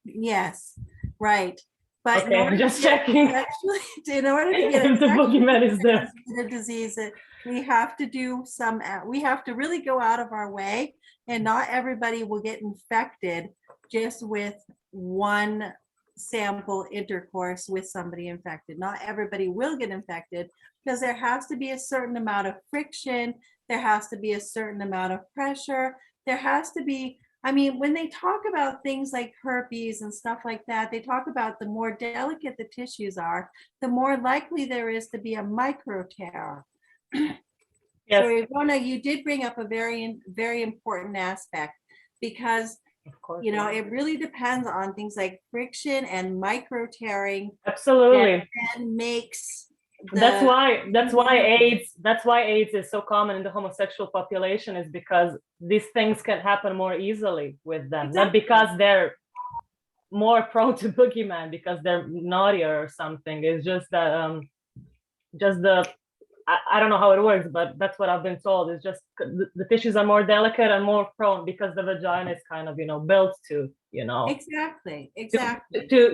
yes, right. But in Okay, order to just get checking. sexually- in order to get If the boogeyman is there. the disease, we have to do some, we have to really go out of our way, and not everybody will get infected just with one sample intercourse with somebody infected. Not everybody will get infected because there has to be a certain amount of friction. There has to be a certain amount of pressure. There has to be, I mean, when they talk about things like herpes and stuff like that, they talk about the more delicate the tissues are, the more likely there is to be a micro tear. Yes, So Ivona, you did bring up a very important aspect, because of course. you know, it really depends on things like friction and micro tearing Absolutely. and makes That's the, why AIDS is so common in the homosexual population, is because these things can happen more easily with them. Not Exactly. because they're more prone to boogeyman, because they're naughtier or something. It's just that just the I don't know how it works, but that's what I've been told. It's just the tissues are more delicate and more prone because the vagina is kind of, built to, exactly,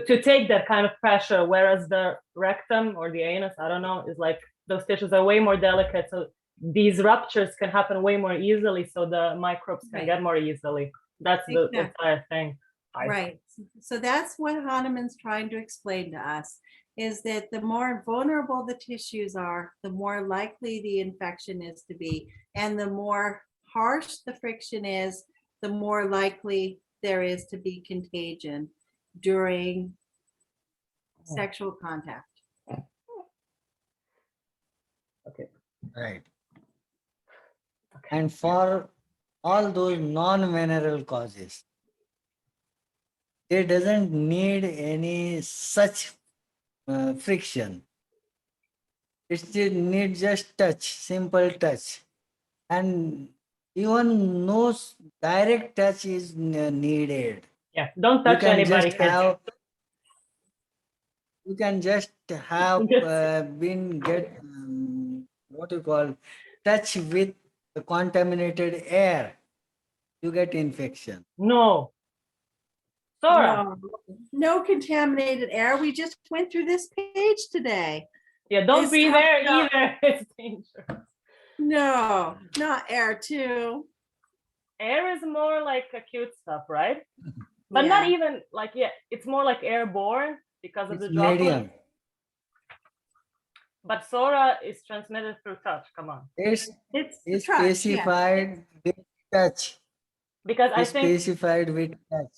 to take that kind of pressure, whereas the rectum or the anus, I don't know, is like those tissues are way more delicate. So these ruptures can happen way more easily. So the microbes can Right. get more easily. That's the Exactly. entire thing. Right. So that's what Hahnemann's trying to explain to us, is that the more vulnerable the tissues are, the more likely the infection is to be. And the more harsh the friction is, the more likely there is to be contagion during sexual contact. Right. And for all those non-venereal causes, it doesn't need any such friction. It needs just touch, simple touch. And even no direct touch is needed. Yeah, don't You touch can anybody, just kids. have, you can just have Yes. what you call, touch with the contaminated air. You get infection. No. Sora. No contaminated air. We just went through this page today. Yeah, don't It's be talking there about- either. It's dangerous. No, not air too. Air is more like acute stuff, right? But not even like, it's more like airborne because of It's the droplets. medium. But Sora is transmitted through touch. Come on. It's It's touch, yeah. specified with touch. Because I It's think specified with touch.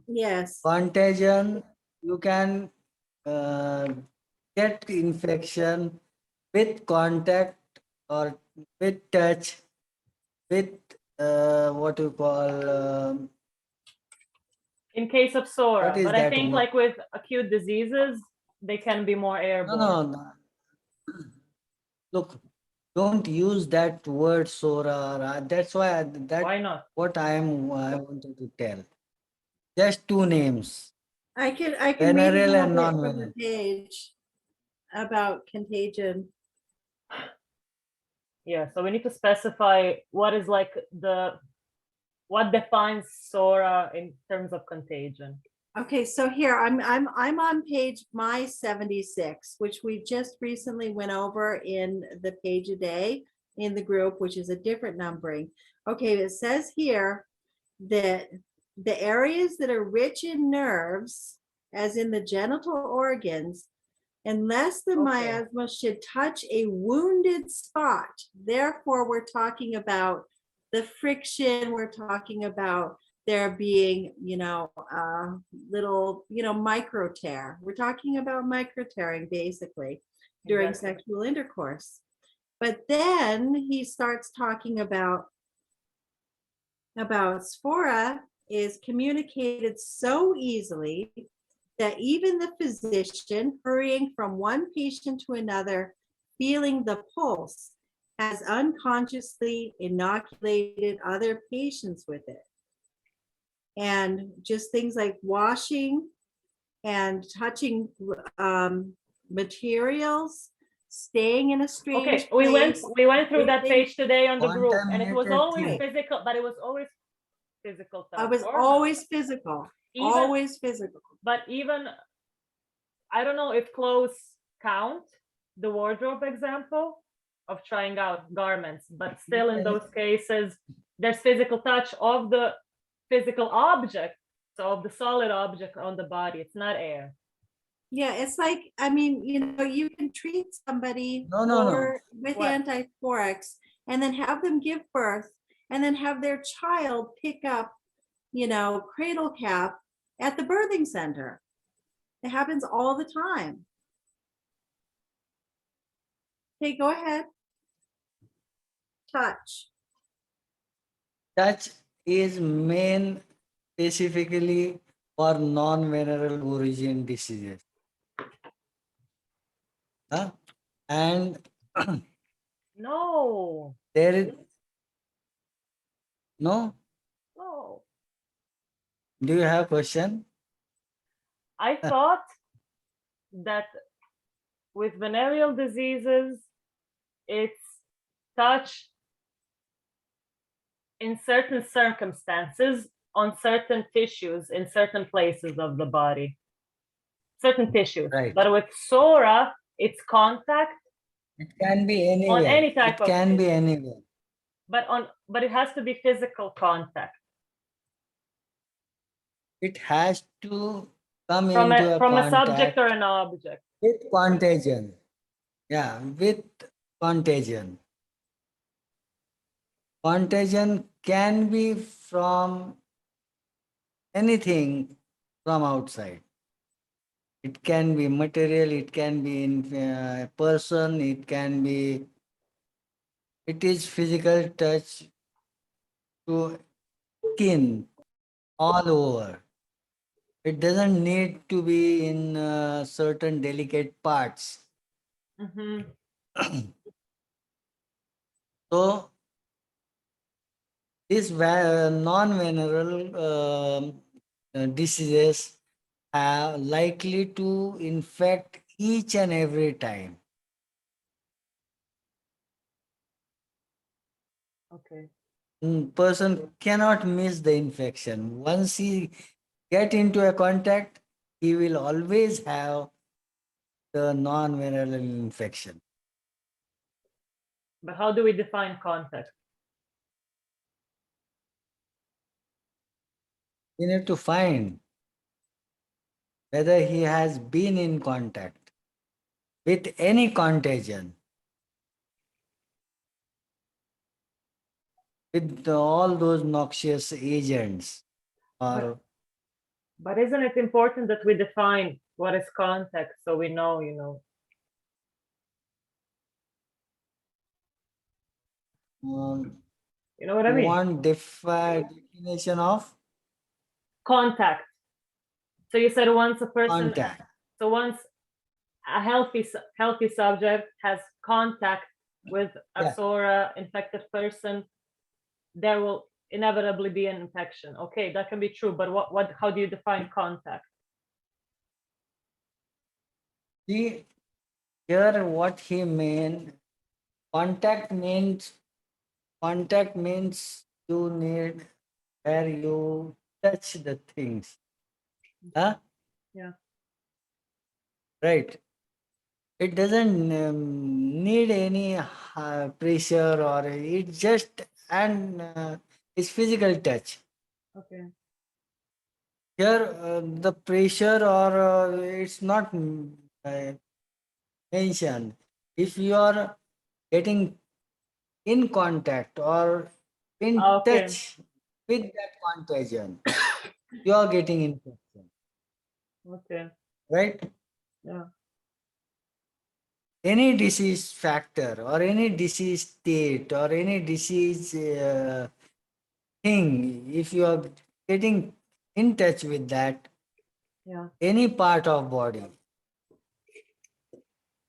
Yes. Contagion, you can get infection with contact or with touch, with what you call, In case of Sora, What is but I that think word? like with acute diseases, they can be more airborne. no. Look, don't use that word Sora. That's why Why not? what I wanted to tell. Just two names, I can read a venereal little and bit from the non-venereal. page about contagion. Yeah, so we need to specify what is like what defines Sora in terms of contagion. Okay, so here I'm on page my 76, which we just recently went over in the page a day in the group, which is a different numbering. Okay, it says here that the areas that are rich in nerves, as in the genital organs, unless the Okay. miasma should touch a wounded spot. Therefore, we're talking about the friction, we're talking about there being, little, micro tear. We're talking about micro tearing basically during Exactly. sexual intercourse. But then he starts talking about spora is communicated so easily that even the physician hurrying from one patient to another, feeling the pulse, has unconsciously inoculated other patients with it. And just things like washing and touching materials, staying in a strange Okay, we went through that breathing. page today on the group, and it was Contaminated always thing. physical, but it was always physical touch. I was or not. always physical, Even- always physical. But even I don't know if clothes count, the wardrobe example of trying out garments, but still in those cases, there's physical touch of the physical object, so of the solid object on the body. It's not air. Yeah, it's like, I mean, you can treat somebody No. with What? antiphorics and then have them give birth and then have their child pick up, cradle cap at the birthing center. It happens all the time. Okay, go ahead. Touch. Touch is main specifically for non-venereal origin diseases. Huh? And No, there is no. no. Do you have question? I thought that with venereal diseases, it's touch in certain circumstances on certain tissues in certain places of the body, certain tissues. Right. But with Sora, it's contact, It can be anywhere. any type it of can be tissue. anywhere. but it has to be physical contact It has to come from into a subject contact or an object. with contagion. Yeah, with contagion. Contagion can be from anything from outside. It can be material, it can be in a person, it is physical touch to skin all over. It doesn't need to be in certain delicate parts. Mhm. So, these non-venereal diseases are likely to infect each and every time. Okay. Person cannot miss the infection. Once he get into a contact, he will always have the non-venereal infection. But how do we define contact? You need to find whether he has been in contact with any contagion, with all those noxious agents, or But isn't it important that we define what is contact so we know, um, You know what I You mean? want definition of Contact. So you said once a person, contact. so once a healthy subject has contact with a Yeah. SORA infected person, there will inevitably be an infection. Okay, that can be true, but how do you define contact? See, here what he mean, contact means you need where you touch the things. Huh? Yeah. Right. It doesn't need any pressure or it just and it's physical touch. Okay. Here the pressure or it's not mentioned. If you are getting in contact or in Okay. touch with that contagion, you are getting infection, Okay. right? Yeah. Any disease factor or any disease state or any disease thing, if you are getting in touch with that, Yeah. any part of body,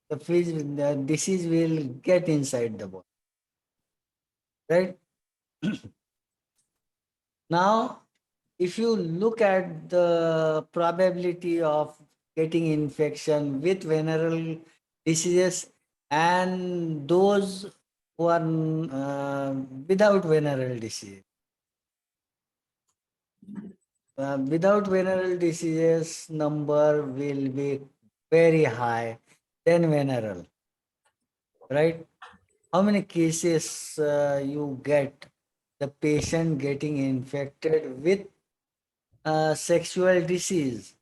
the disease will get inside the body, right? Now, if you look at the probability of getting infection with venereal diseases and those who are without venereal disease. Without venereal diseases, number will be very high than venereal, right? How many cases you get the patient getting infected with sexual disease?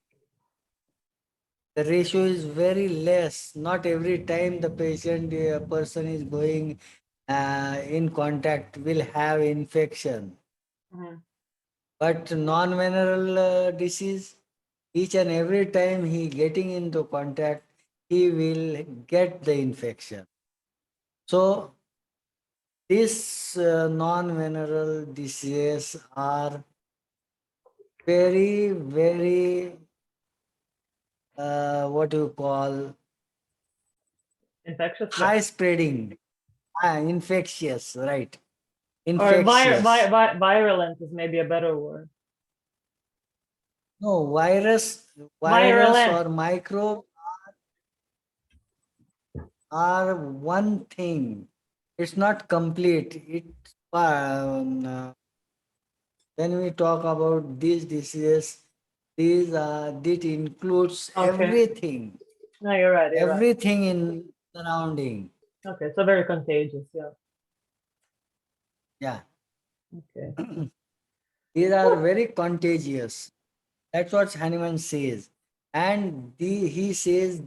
The ratio is very less. Not every time the person is going in contact will have infection. Mhm. But non-venereal disease, each and every time he getting into contact, he will get the infection. So these non-venereal diseases are very, very what you call Infectious. high spreading, infectious, right? Or Infectious. virulent is maybe a better word. No, virus Virulent. or microbe are one thing. It's not complete. When we talk about these diseases, it includes Okay. everything, No, you're right. You're right. everything in surrounding. Okay, so very contagious. Yeah. Yeah, Okay. these are very contagious. That's what Hahnemann says, and he says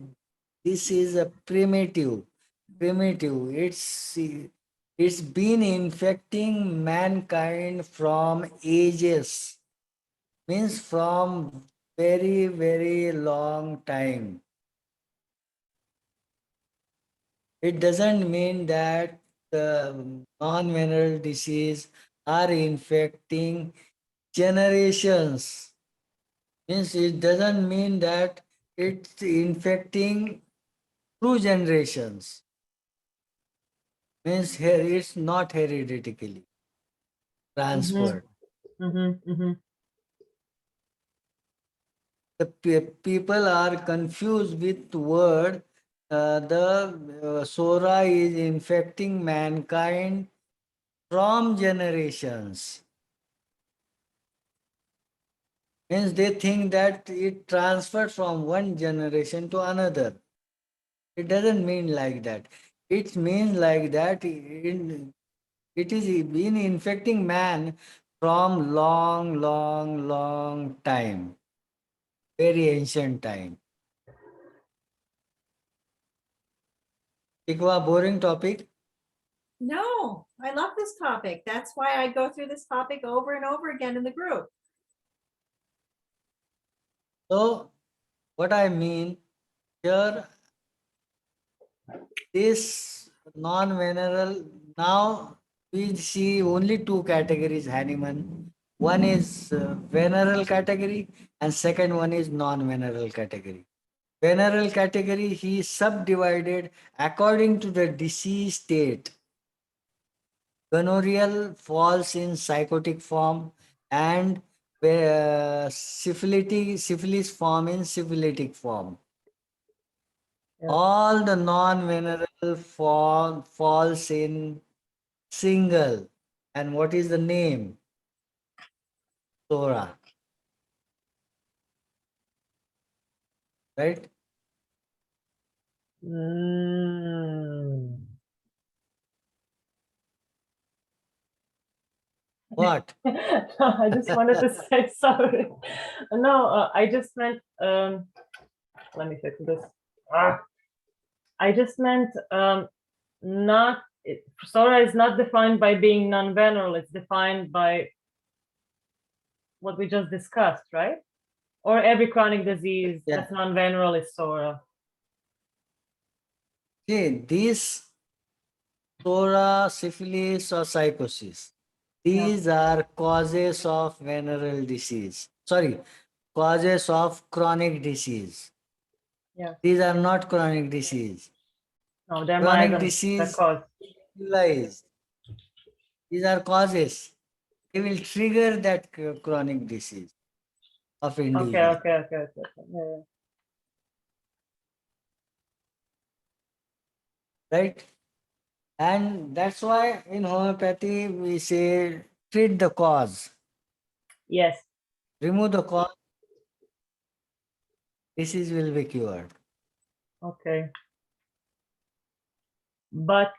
this is a primitive. It's been infecting mankind from ages, means from very, very long time. It doesn't mean that the non-venereal disease are infecting generations. Means it doesn't mean that it's infecting through generations. Means here it's not hereditarily transferred. The people are confused with the word. The Sora is infecting mankind from generations. Means they think that it transferred from one generation to another. It doesn't mean like that. It means like that it is been infecting man from long, long, long time. Very ancient time. Tikwa, boring topic. No, I love this topic. That's why I go through this topic over and over again in the group. So, what I mean here, this non-venereal, now we see only two categories, Hahnemann. One is venereal category and second one is non-venereal category. Venereal category, he subdivided according to the disease state. Gonorrheal falls in psychotic form and syphilis form in syphilitic form. Yeah. All the non-venereal falls in single. And what is the name? Sora. Right? Mm. What? No, I just wanted to say sorry. No, I just meant, let me fix this. I just meant not, SORA is not defined by being non-venereal, it's defined by what we just discussed, right? Or every chronic disease Yeah. that's non-venereal is SORA. See, these Sora, syphilis, or psychosis, these are causes of venereal disease. Sorry, causes of chronic disease. Yeah. These are not chronic disease. No, they're Chronic miasms, the disease cause. lies. These are causes. They will trigger that chronic disease of individual. Okay. Yeah. Right? And that's why in homeopathy we say treat the cause, Yes. remove the cause, disease will be cured. Okay. But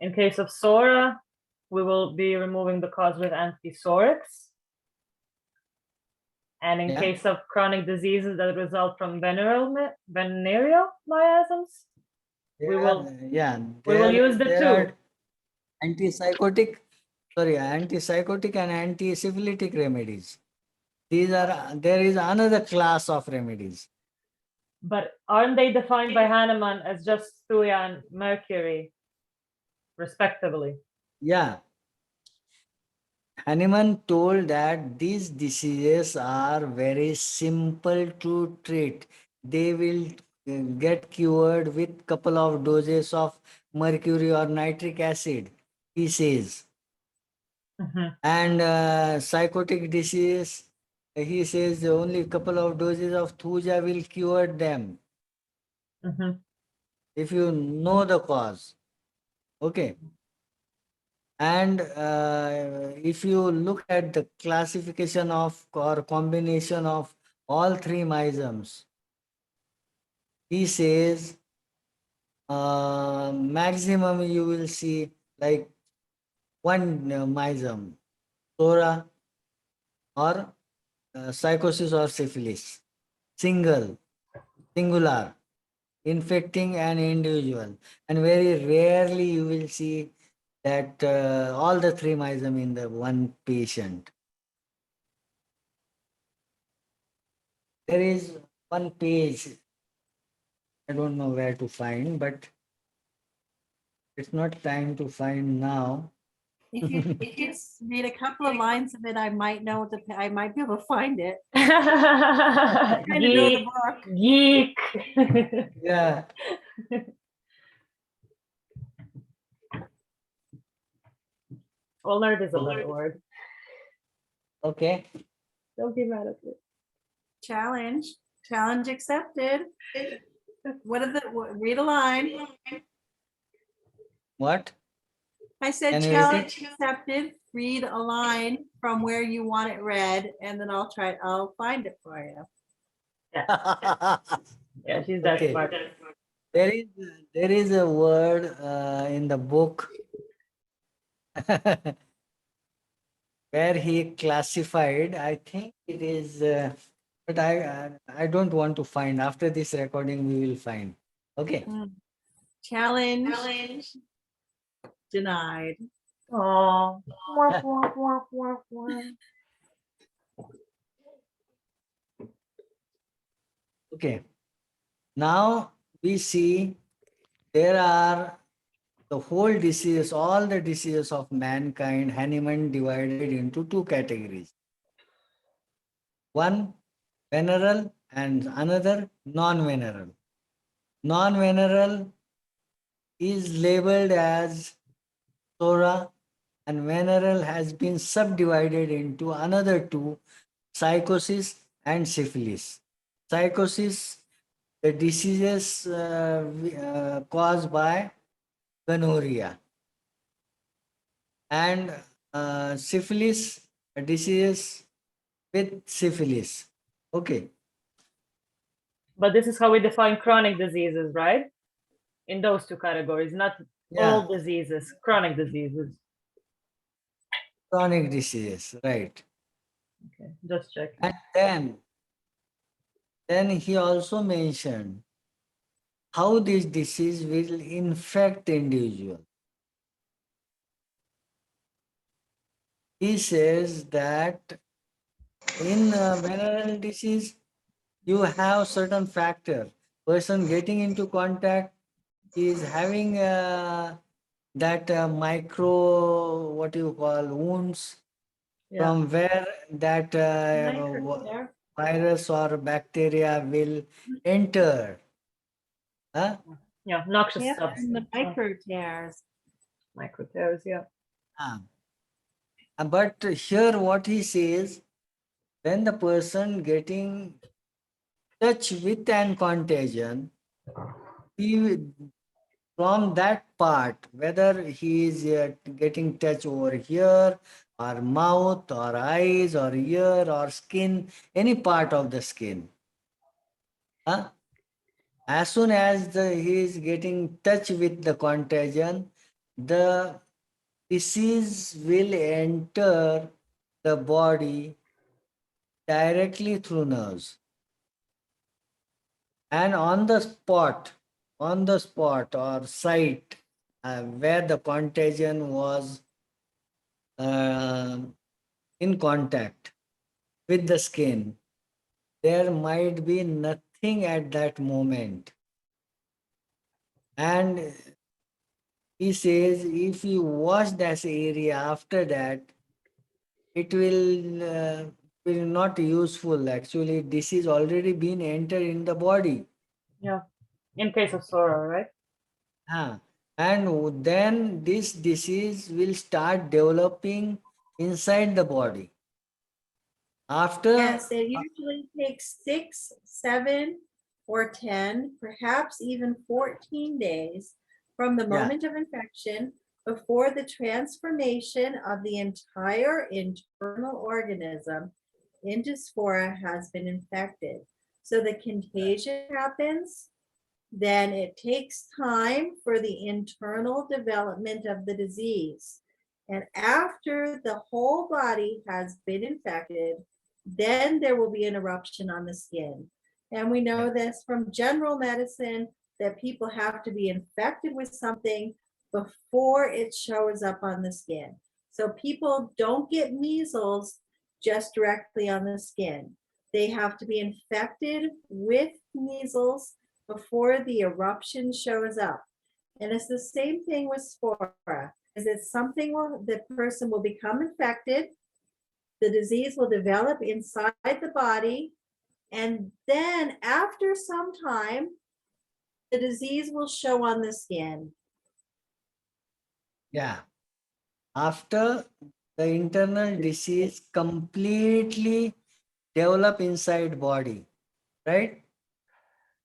in case of SORA, we will be removing the cause with antisorics. And in Yeah. case of chronic diseases that result from venereal miasms, we will use the there two. are antipsychotic and anti-syphilitic remedies. There is another class of remedies. But aren't they defined by Hahnemann as just thuya and mercury, respectively? Yeah. Hahnemann told that these diseases are very simple to treat. They will get cured with couple of doses of mercury or nitric acid, he says. And psychotic disease, he says only couple of doses of thuja will cure them. If you know the cause. Okay. And if you look at the classification of or combination of all three miasms, he says maximum you will see like one miasm, Sora or psychosis or syphilis, singular, infecting an individual. And very rarely you will see that all the three miasm in the one patient. There is one page, I don't know where to find, but it's not time to find now. If you just read a couple of lines of it, I might know I might be able to find it. Kind of know the book. Geek. Yeah. Well, nerd is a better word. Okay. Don't be mad at me. Challenge accepted. Read a line. What? I said Can you challenge accepted. Read a line from where you want it read, and then I'll find it for you. Yeah, she's that Okay. smart. There is a word in the book where he classified, I think it is, but I don't want to find. After this recording, we will find. Okay. Challenge denied. Oh. Okay. Now we see there are the whole disease, all the diseases of mankind, Hahnemann divided into two categories. One venereal and another non-venereal. Non-venereal is labeled as Sora, and venereal has been subdivided into another two, psychosis and syphilis. Psychosis, the diseases caused by gonorrhea, and syphilis, a disease with syphilis. Okay. But this is how we define chronic diseases, right? In those two categories, not Yeah, all diseases, chronic diseases. chronic diseases, right. Okay, just checking. And then he also mentioned how this disease will infect the individual. He says that in venereal disease, you have certain factor. Person getting into contact is having that micro, what you call, wounds, Yeah, from where that Micro- virus or bacteria will enter. Huh? yeah, noxious Yeah, and the substance. micro tears. Micro tears, yeah. Ah. But here what he says, when the person getting touch with an contagion, he from that part, whether he is getting touch over here or mouth or eyes or ear or skin, any part of the skin, huh? As soon as he is getting touch with the contagion, the disease will enter the body directly through nerves. And on the spot or site where the contagion was uh, in contact with the skin, there might be nothing at that moment. And he says if you wash that area after that, it will not useful. Actually, this is already been entered in the body. Yeah, in case of Sora, right? And then this disease will start developing inside the body. After, Yes, it usually takes 6, 7, or 10, perhaps even 14 days from the Yeah. moment of infection before the transformation of the entire internal organism into spora has been infected. So the contagion happens, then it takes time for the internal development of the disease. And after the whole body has been infected, then there will be an eruption on the skin. And we know this from general medicine that people have to be infected with something before it shows up on the skin. So people don't get measles just directly on the skin. They have to be infected with measles before the eruption shows up. And it's the same thing with spora. Is it something the person will become infected, the disease will develop inside the body, and then after some time, the disease will show on the skin. yeah, after the internal disease completely develop inside body, right?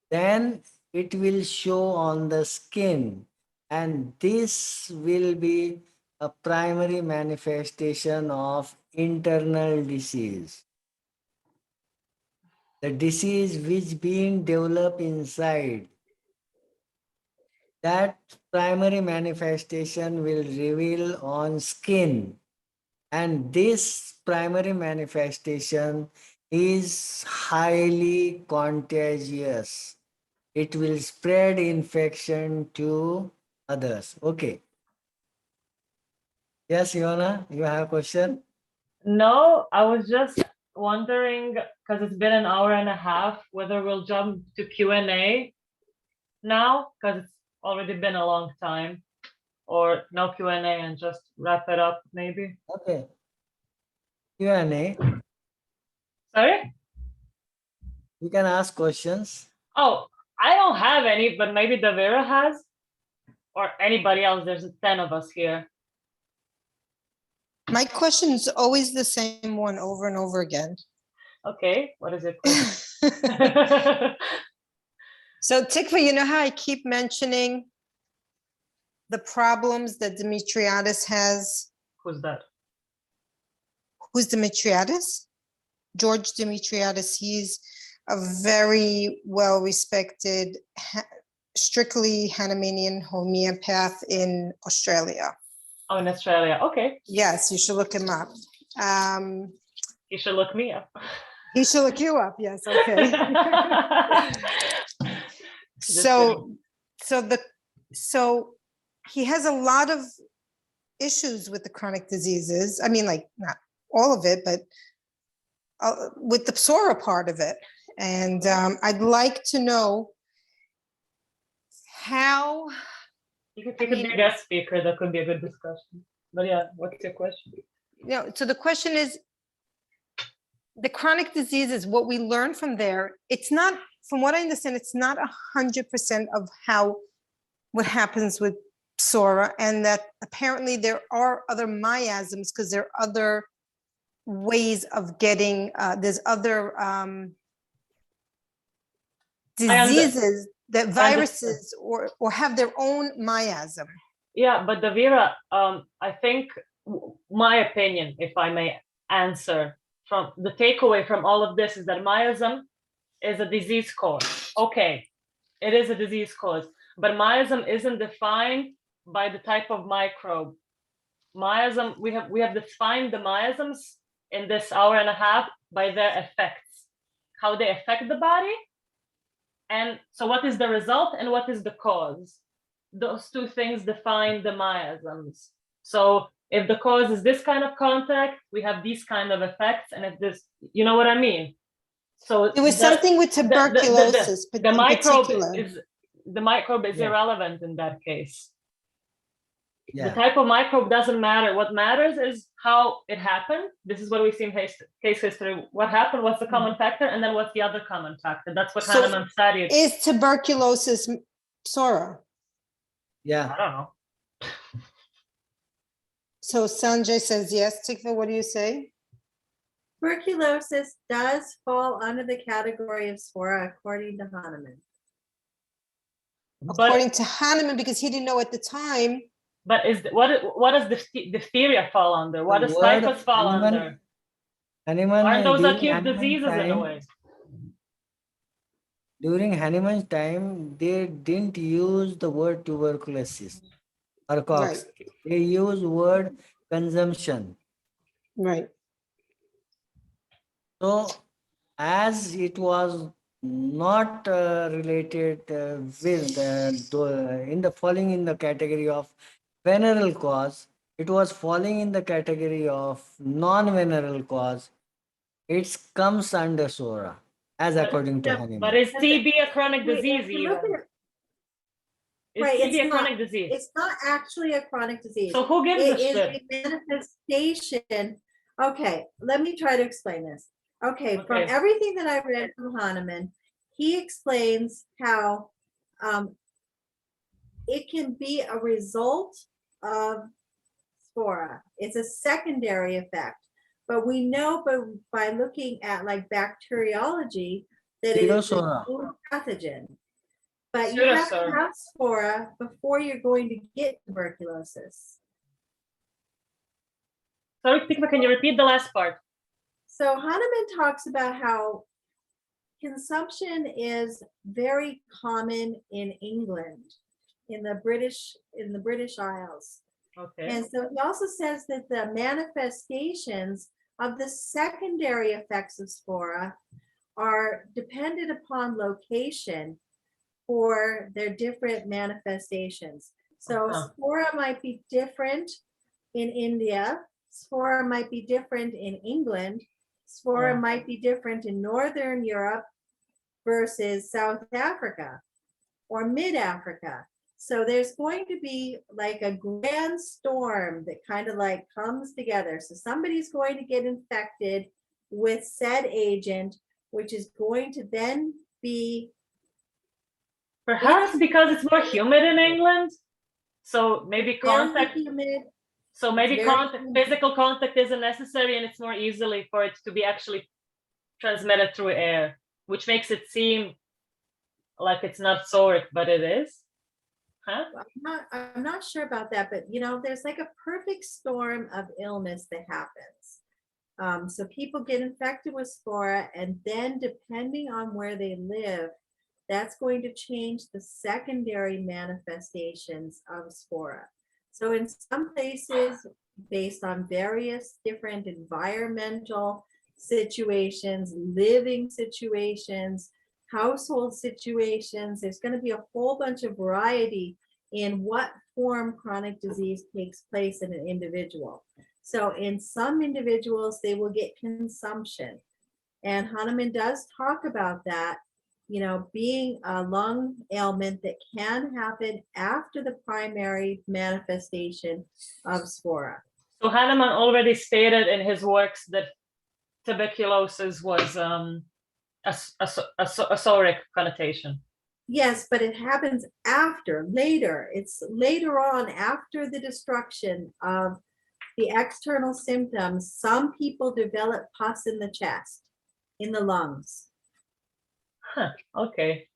Then it will show on the skin, and this will be a primary manifestation of internal disease. The disease which being developed inside, that primary manifestation will reveal on skin, and this primary manifestation is highly contagious. It will spread infection to others. Okay. Yes, Yona, you have a question? No, I was just wondering, because it's been an hour and a half, whether we'll jump to Q&A now, because it's already been a long time. or no Q&A and just wrap it up maybe? Okay. Q&A. Sorry? You can ask questions. Oh, I don't have any, but maybe Davira has, or anybody else. There's 10 of us here. My question's always the same one over and over again. Okay, what is your question? So Tikva, you know how I keep mentioning the problems that Demetriadis has? Who's that? Who's Demetriadis? George Demetriadis. He's a very well-respected, strictly Hahnemannian homeopath in Australia. Oh, in Australia. Okay, Yes, you should look him up. you should look me up. He should look you up. Yes, okay. So he has a lot of issues with the chronic diseases. I mean, like not all of it, but with the psora part of it. And I'd like to know how. You could be a guest speaker. That could be a good discussion. But yeah, what's your question? So the question is, the chronic diseases, what we learn from there, it's not, from what I understand, it's not 100% of what happens with psora, and that apparently there are other miasms because there are other ways of getting, there's other diseases that viruses or have their own miasm. Yeah, but Davira, I think my opinion, if I may answer, from the takeaway from all of this is that miasm is a disease cause. Okay, it is a disease cause, but miasm isn't defined by the type of microbe. Miasm, we have defined the miasms in this hour and a half by their effects, how they affect the body. And so what is the result and what is the cause? Those two things define the miasms. So if the cause is this kind of contact, we have these kind of effects. And if this, you know what I mean? So It was something with tuberculosis, but the in microbe particular. is irrelevant in that case. Yeah. The type of microbe doesn't matter. What matters is how it happened. This is what we see in case history. What happened, what's the common factor, and then what's the other common factor. That's what So Hahnemann studied. Is tuberculosis psora? Yeah. I don't know. So Sanjay says yes. Tikva, what do you say? Tuberculosis does fall under the category of spora according to Hahnemann. According to Hahnemann, because he didn't know at the time. But what does diphtheria fall under? What does typhus fall under? Aren't those acute diseases in a way? During Hahnemann's time, they didn't use the word tuberculosis or cox. Right. They use word consumption. Right. So as it was not related with falling in the category of venereal cause, it was falling in the category of non-venereal cause. It comes under psora, as according to Hahnemann. But is TB a chronic disease even? Is Right, TB a it's not. chronic disease? It's not actually a chronic disease. So who gives a It is shit? a manifestation. Okay, let me try to explain this. Okay, from Okay. everything that I read from Hahnemann, he explains how it can be a result of spora. It's a secondary effect. But we know by looking at like bacteriology that it is a Pseudospora. dual pathogen. But you have to Pseudospora. have spora before you're going to get tuberculosis. Sorry, Tikva, can you repeat the last part? So Hahnemann talks about how consumption is very common in England, in the British Isles. Okay. And so he also says that the manifestations of the secondary effects of spora are dependent upon location for their different manifestations. So spora might be different in India, spora might be different in England, spora might be different in Northern Europe versus South Africa or Mid-Africa. So there's going to be like a grand storm that kind of like comes together. So somebody's going to get infected with said agent, which is going to then be Perhaps because it's more humid in England. So maybe very contact, humid. so maybe very contact, humid. physical contact isn't necessary, and it's more easily for it to be actually transmitted through air, which makes it seem like it's not soric, but it is. Huh? I'm not sure about that, but there's like a perfect storm of illness that happens. So people get infected with spora, and then depending on where they live, that's going to change the secondary manifestations of spora. So in some places, based on various different environmental situations, living situations, household situations, there's going to be a whole bunch of variety in what form chronic disease takes place in an individual. So in some individuals, they will get consumption. And Hahnemann does talk about that, being a lung ailment that can happen after the primary manifestation of spora. So Hahnemann already stated in his works that tuberculosis was a soric connotation. Yes, but it happens later. It's later on, after the destruction of the external symptoms. Some people develop pus in the chest, in the lungs. Huh, okay.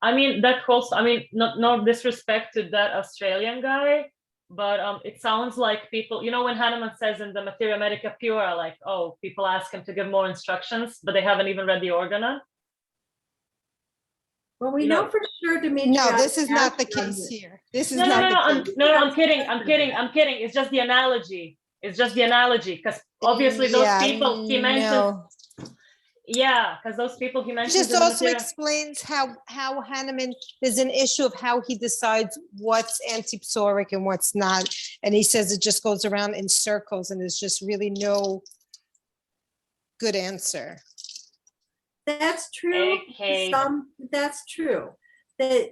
I mean, that holds, no disrespect to that Australian guy, but it sounds like people, when Hahnemann says in the Materia Medica Pura, like, oh, people ask him to give more instructions, but they haven't even read the organon. Well, we know for sure, Dimitri. No, this is not the case here. This is not the case. I'm kidding. It's just the analogy. Because obviously those people he mentions. No. Yeah, because those people he mentions. Just also explains how Hahnemann, there's an issue of how he decides what's antipsoric and what's not. And he says it just goes around in circles and there's just really no good answer. That's true. Okay. That's true. The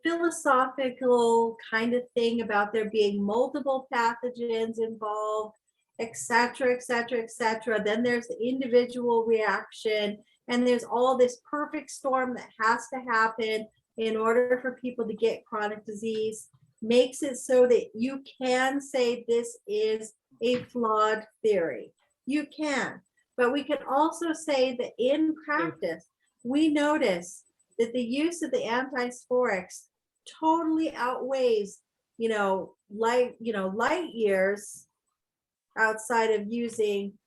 philosophical kind of thing about there being multiple pathogens involved, et cetera, et cetera, et cetera. Then there's the individual reaction, and there's all this perfect storm that has to happen in order for people to get chronic disease, makes it so that you can say this is a flawed theory. You can. But we can also say that in practice, we notice that the use of the antisporics totally outweighs, light years outside of using,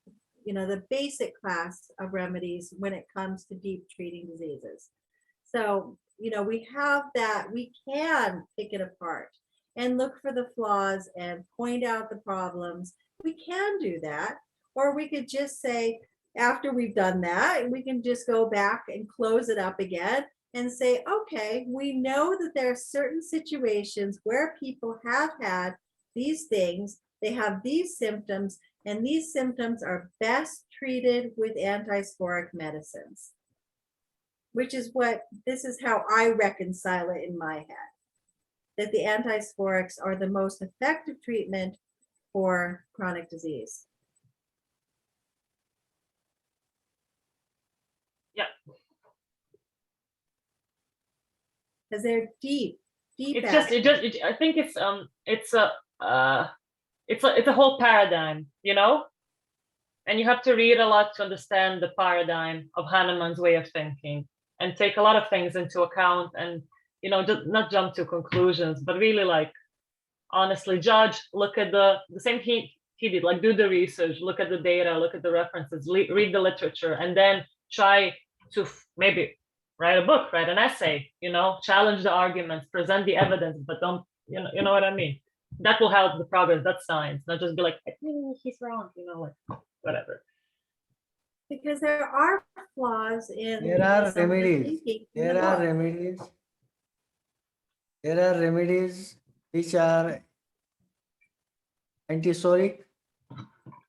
the basic class of remedies when it comes to deep treating diseases. So, we have that, we can pick it apart and look for the flaws and point out the problems. We can do that. Or we could just say, after we've done that, we can just go back and close it up again and say, okay, we know that there are certain situations where people have had these things, they have these symptoms, and these symptoms are best treated with antisporic medicines, this is how I reconcile it in my head, that the antisporics are the most effective treatment for chronic disease. Yeah. Because they're deep. I think it's a whole paradigm, and you have to read a lot to understand the paradigm of Hahnemann's way of thinking and take a lot of things into account and, just not jump to conclusions, but really honestly judge, look at the same he did, do the research, look at the data, look at the references, read the literature, and then try to maybe write a book, write an essay, challenge the arguments, present the evidence, but don't, you know what I mean? That will help the progress. That's science, not just be like, he's wrong, whatever. Because there are flaws in. There are remedies. There are remedies which are antisoric.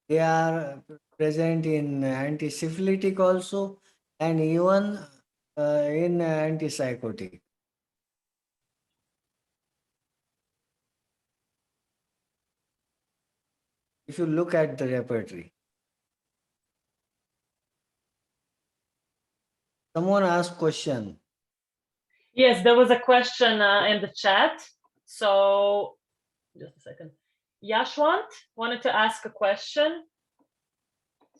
They are present in antisyphilitic also, and even in antipsychotic. if you look at the repertory. Someone asked question. Yes, there was a question in the chat. So just a second. Yashwant wanted to ask a question.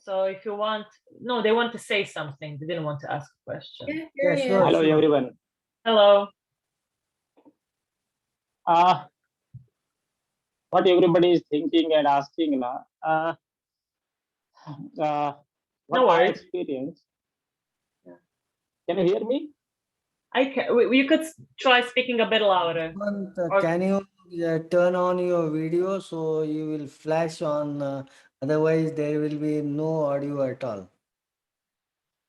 So if you want, no, they want to say something. They didn't want to ask a question. Yeah, here he sure. is. Hello, everyone. Hello. What everybody is thinking and asking now, what No I worries. experienced. Yeah. Can you hear me? I can. You could try speaking a bit louder. Or- Can you turn on your video so you will flash on? Otherwise, there will be no audio at all.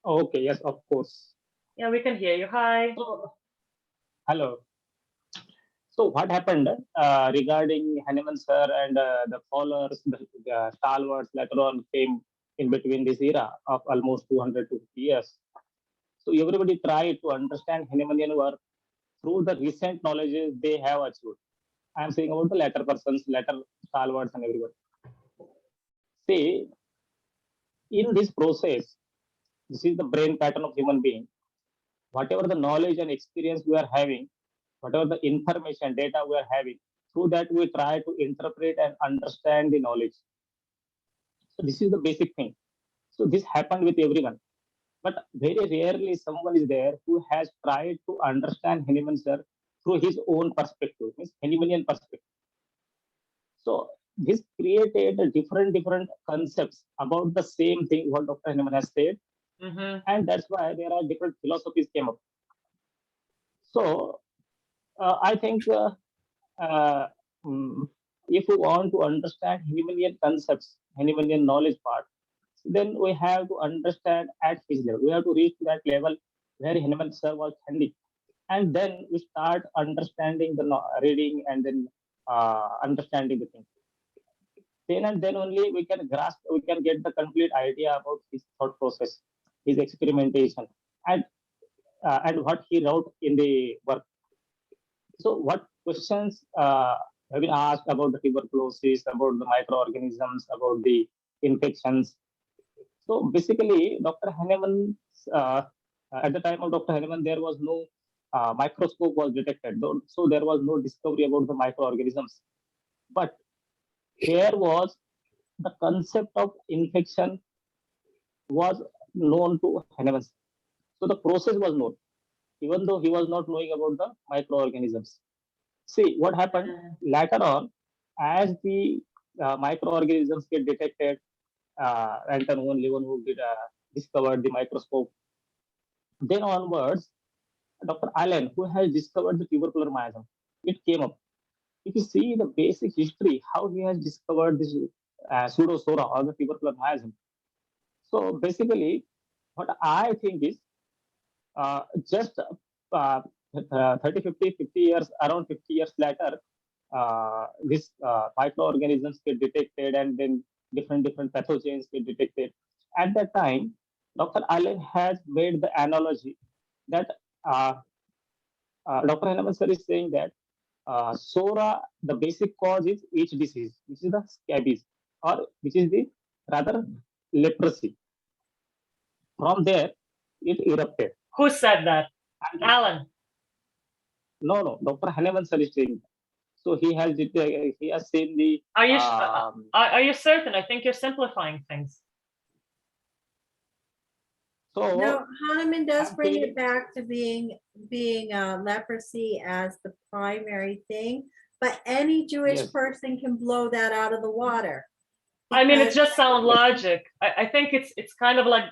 Okay, yes, of course. Yeah, we can hear you. Hi. So, hello. So what happened regarding Hanuman sir and the followers, the stalwarts later on came in between this era of almost 200 to 50 years. So everybody tried to understand Hanumanian work through the recent knowledge they have achieved. I am saying about the latter persons, latter stalwarts and everyone. See, in this process, this is the brain pattern of human being. Whatever the knowledge and experience we are having, whatever the information, data we are having, through that we try to interpret and understand the knowledge. So this is the basic thing. So this happened with everyone. But very rarely someone is there who has tried to understand Hanuman sir through his own perspective, his Hanumanian perspective. So this created a different concepts about the same thing what Dr. Hanuman has said, and that's why there are different philosophies came up. So I think if we want to understand Hanumanian concepts, Hanumanian knowledge part, then we have to understand at his level. We have to reach to that level where Hanuman sir was handy, and then we start understanding the reading and then understanding the thing. Then and then only we can grasp, we can get the complete idea about his thought process, his experimentation, and what he wrote in the work. So, what questions have been asked about the tuberculosis, about the microorganisms, about the infections? So, basically, Dr. Hanuman, at the time of Dr. Hanuman, there was no microscope was detected, so there was no discovery about the microorganisms. But here was the concept of infection was known to Hanuman. So the process was known, even though he was not knowing about the microorganisms. See what happened later on, as the microorganisms get detected, Anton von Leeuwenhoek discovered the microscope. Then onwards, Dr. Allen, who has discovered the tubercular miasm, it came up. If you see the basic history, how he has discovered this pseudosora or the tubercular miasm. So basically, what I think is just 30, 50 years, around 50 years later, these microorganisms get detected and then different pathogens get detected. At that time, Dr. Allen has made the analogy that Dr. Hanuman sir is saying that SORA, the basic cause is each disease, which is the scabies, or which is the rather leprosy. From there, it erupted. Who said that? Alan. No, Dr. Hanuman sir is saying. So he has seen the. Are you certain? I think you're simplifying things. So No, Hanuman does I'm bring saying- it back to being leprosy as the primary thing, but any Jewish Yes. person can blow that out of the water. I mean, it's because- just sound logic. I think it's kind of like.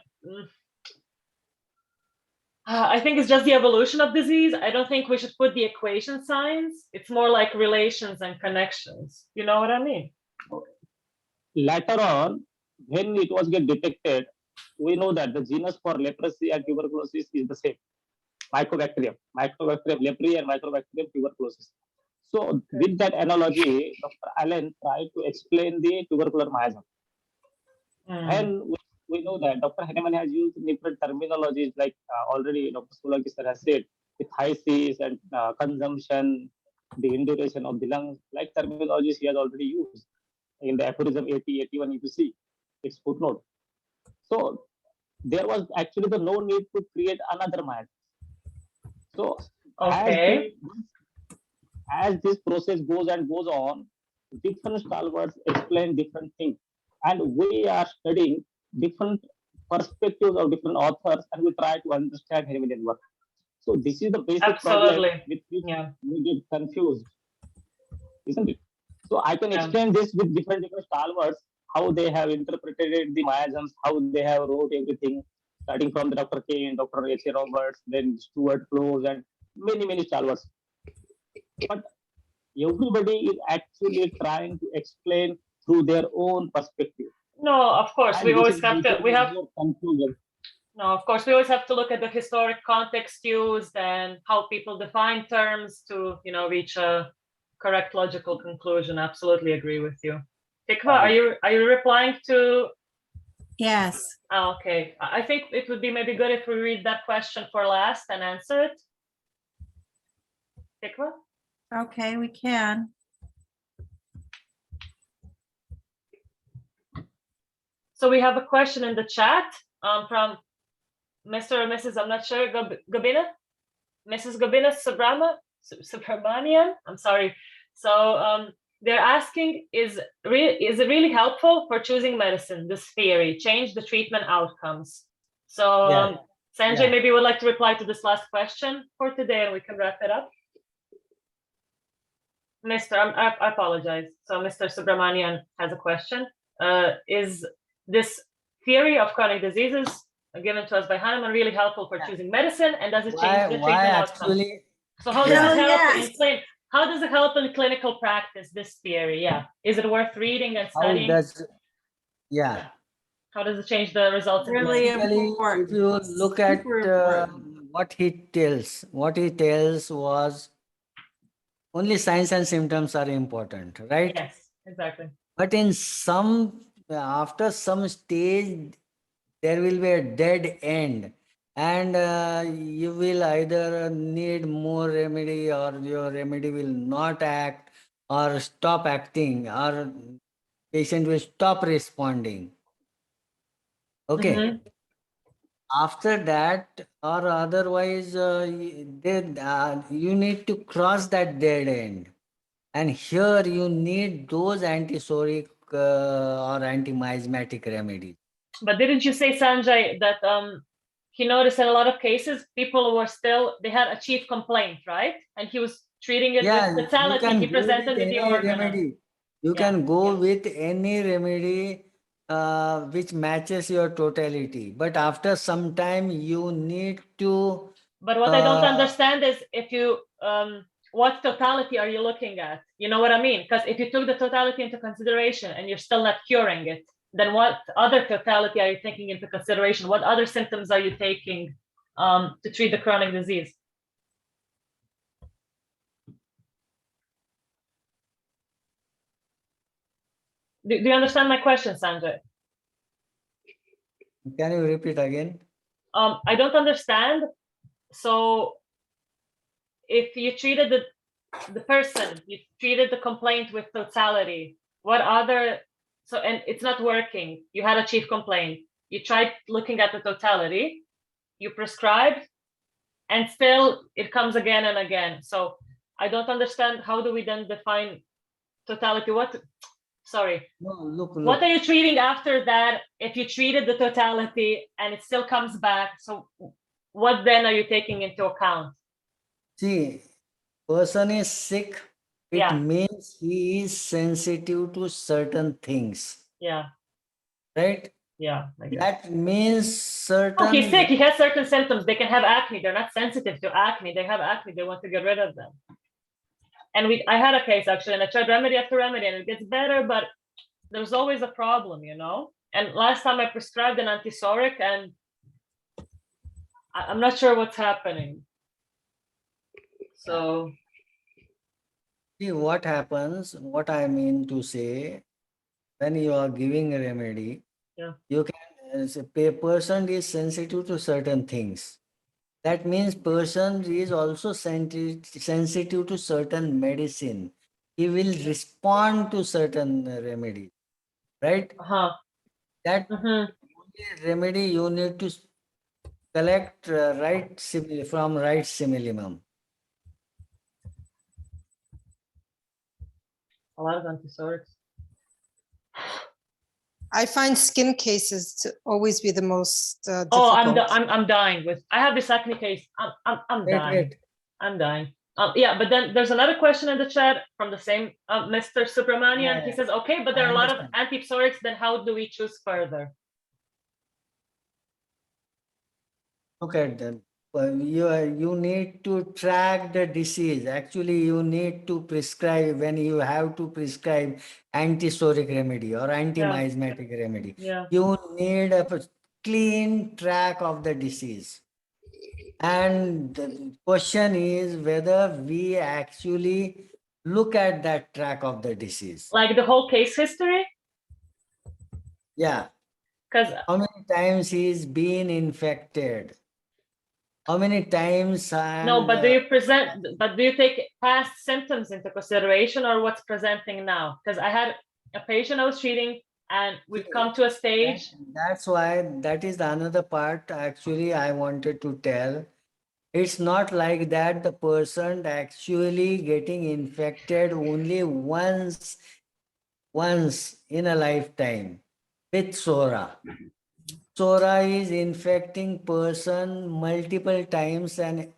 I think it's just the evolution of disease. I don't think we should put the equation signs. It's more like relations and connections. You know what I mean? Later on, when it was get detected, we know that the genus for leprosy and tuberculosis is the same. Mycobacterium leprae and Mycobacterium tuberculosis. So with that analogy, Dr. Allen tried to explain the tubercular miasm. And we know that Dr. Hanuman has used different terminologies like already Dr. Solanki sir has said, with hysis and consumption, the induration of the lungs, like terminologies he has already used. in the aphorism 80, 81, if you see, it's footnote. So there was actually the no need to create another Maya. So Okay. as this process goes and goes on, different stalwarts explain different things. And we are studying different perspectives of different authors and we try to understand Hegelian work. So this is the basic problem Absolutely. with which Yeah. we get confused, isn't it? So I can Yeah. explain this with different stalwarts, how they have interpreted the Mayasms, how they have wrote everything, starting from the Dr. Kane, Dr. H.A. Roberts, then Stuart Close, and many stalwarts. But everybody is actually trying to explain through their own perspective. No, of course, And we this always is have to, making we it have, more confusing. no, of course, we always have to look at the historic context used and how people define terms to, you know, reach a correct logical conclusion. Absolutely agree with you. Tikva, are you replying to? Yes. Oh, okay, I think it would be maybe good if we read that question for last and answer it. Tikva? Okay, we can. So we have a question in the chat from Mr. or Mrs. I'm not sure, Gabina, Mrs. Gabina Subramanian. I'm sorry. So they're asking, is it really helpful for choosing medicine, this theory, change the treatment outcomes? So Yeah. Sanjay, Yeah. maybe would like to reply to this last question for today and we can wrap it up. I apologize. So Mr. Subramanian has a question. Is this theory of chronic diseases given to us by Hahnemann really helpful for choosing medicine, and does it change the Why treatment outcomes? actually? So how does Yeah. it help? Yes. Explain. How does it help in clinical practice? This theory, yeah. Is it worth reading and How studying? does? Yeah. How does it change the results? Really Basically, important. if you look at Super important. what he tells was only signs and symptoms are important, right? Yes, exactly. But after some stage, there will be a dead end, and you will either need more remedy, or your remedy will not act, or stop acting, or patient will stop responding. Okay. Mhm. After that, or otherwise, you need to cross that dead end, and here you need those antisoric or anti-miasmatic remedies. But didn't you say, Sanjay, that he noticed in a lot of cases people were still, they had a chief complaint, right? And he was treating it Yeah, with you totality. can He go presented with with the any organ. remedy. You Yeah. can go with any remedy which matches your totality. But after some time, you need to. But what I don't understand is if you, what totality are you looking at? You know what I mean? Because if you took the totality into consideration and you're still not curing it, then what other totality are you taking into consideration? What other symptoms are you taking to treat the chronic disease? Do you understand my question, Sanjay? Can you repeat again? I don't understand. So if you treated the person, you treated the complaint with totality, what other, so, and it's not working, you had a chief complaint, you tried looking at the totality, you prescribed, and still it comes again and again. So I don't understand, how do we then define totality? No, look. What are you treating after that if you treated the totality and it still comes back? So what then are you taking into account? See, person is sick. It Yeah. means he is sensitive to certain things, Yeah. right? Yeah. I guess. That means certain. Oh, he's sick. He has certain symptoms. They can have acne. They're not sensitive to acne. They have acne. They want to get rid of them. And I had a case actually, and I tried remedy after remedy, and it gets better, but there's always a problem, you know. And last time I prescribed an antisoric, and I'm not sure what's happening. So. See what happens, what I mean to say, when you are giving a remedy, Yeah. you can say person is sensitive to certain things. That means person is also sensitive to certain medicine. he will respond to certain remedy, right? Uh-huh. That Mhm. remedy you need to collect right from right simillimum. A lot of antipsorics. I find skin cases to always be the most Oh, difficult. I'm dying with. I have this acne case. I'm Wait, dying. wait. I'm dying. Yeah, but then there's another question in the chat from the same Mr. Subramanian. Yeah, He yeah. says, okay, but I there are a lot of understand. antipsorics. Then how do we choose further? Look at them. You need to track the disease. Actually, you need to prescribe when you have to prescribe antisoric remedy or anti-miasmatic remedy. Yeah. You need a clean track of the disease. And the question is whether we actually look at that track of the disease. Like the whole case history? Yeah. Because How many times he's been infected? How many times? no, but do you take past symptoms into consideration or what's presenting now? Because I had a patient I was treating and we've come to a stage. That's why that is another part actually I wanted to tell. It's not like that the person actually getting infected only once in a lifetime with SORA. SORA is infecting person multiple times and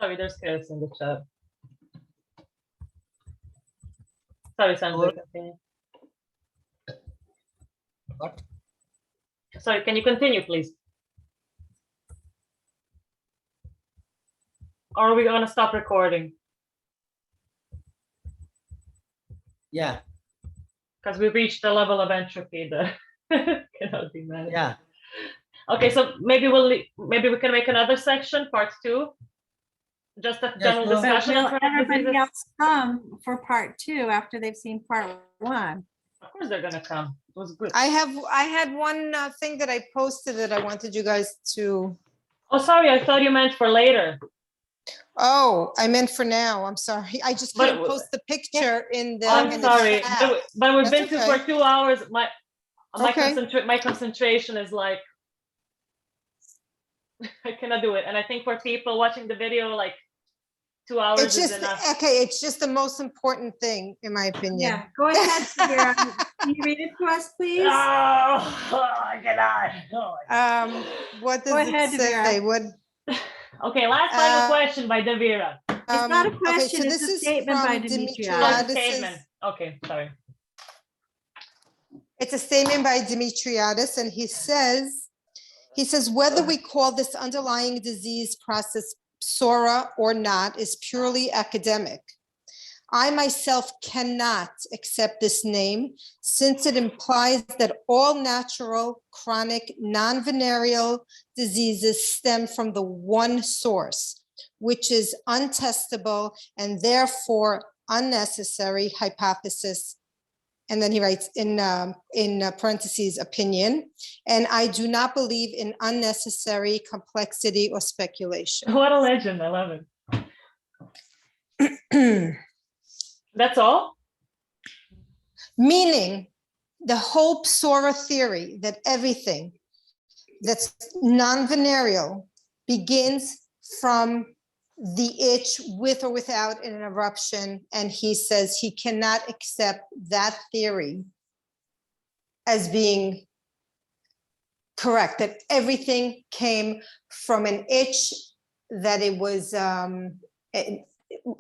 Sorry, there's chaos in the chat. Sorry, Sanjay, continue. what? Sorry, can you continue, please? Or are we gonna stop recording? Yeah, Because we reached the level of entropy that cannot be managed. yeah. Okay, so maybe maybe we can make another section, part 2. Just a Yeah, general sure. But discussion. will of chronic everybody diseases. else come for part 2 after they've seen part 1? Of course they're gonna come. It was good. I had one thing that I posted that I wanted you guys to. Oh, sorry, I thought you meant for later. Oh, I meant for now. I'm sorry. I just But- couldn't post the picture in the. I'm in the sorry, chat. but we've That's been to okay. for 2 hours. My Okay. my concentration is like I cannot do it. And I think for people watching the video, like 2 hours It's is just enough. okay. It's just the most important thing, in my opinion. Yeah, go ahead, Sarah. Can you read it to us, please? Oh, I cannot. Oh. What Go does ahead, it say? Devera. What? Okay, last final Uh, question by Devira. It's not a Okay, question, so it's this a is statement by from Demetriadis. Oh, it's a Dimitriadis. statement. Okay, sorry. It's a statement by Dimitriadis, and he says, whether we call this underlying disease process SORA or not is purely academic. I myself cannot accept this name since it implies that all natural, chronic, non-venereal diseases stem from the one source, which is untestable and therefore unnecessary hypothesis. And then he writes in parentheses, opinion. And I do not believe in unnecessary complexity or speculation. What a legend. I love it. That's all? Meaning the whole SORA theory that everything that's non-venereal begins from the itch with or without an eruption. And he says he cannot accept that theory as being correct, that everything came from an itch, that it was an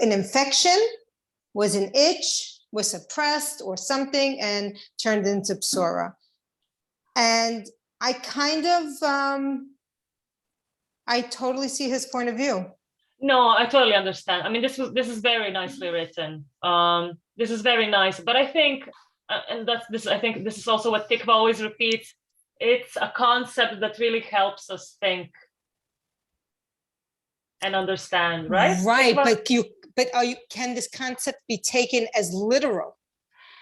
infection, was an itch, was suppressed or something and turned into SORA. And I kind of, I totally see his point of view. No, I totally understand. I mean, this is very nicely written. This is very nice, but I think, and that's this. I think this is also what Tikva always repeats. It's a concept that really helps us think and understand, right? Right, Tikva? but can this concept be taken as literal?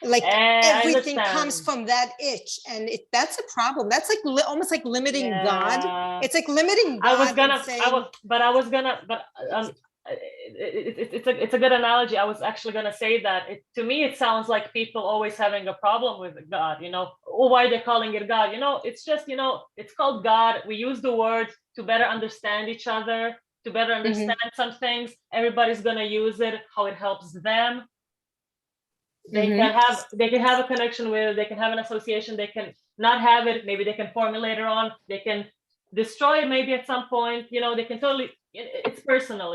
Like I everything comes understand. from that itch, and that's a problem. That's like almost like limiting God. Yeah. It's like limiting God. I was gonna, and saying, but it's a good analogy. I was actually going to say that. To me, it sounds like people always having a problem with God. Oh, why they're calling it God? It's just, it's called God. We use the word to better understand each other, to better understand some things. Everybody's going to use it how it helps them. They can have a connection with it. They can have an association. They can not have it. Maybe they can form it later on. They can destroy it maybe at some point. They can totally. It's personal.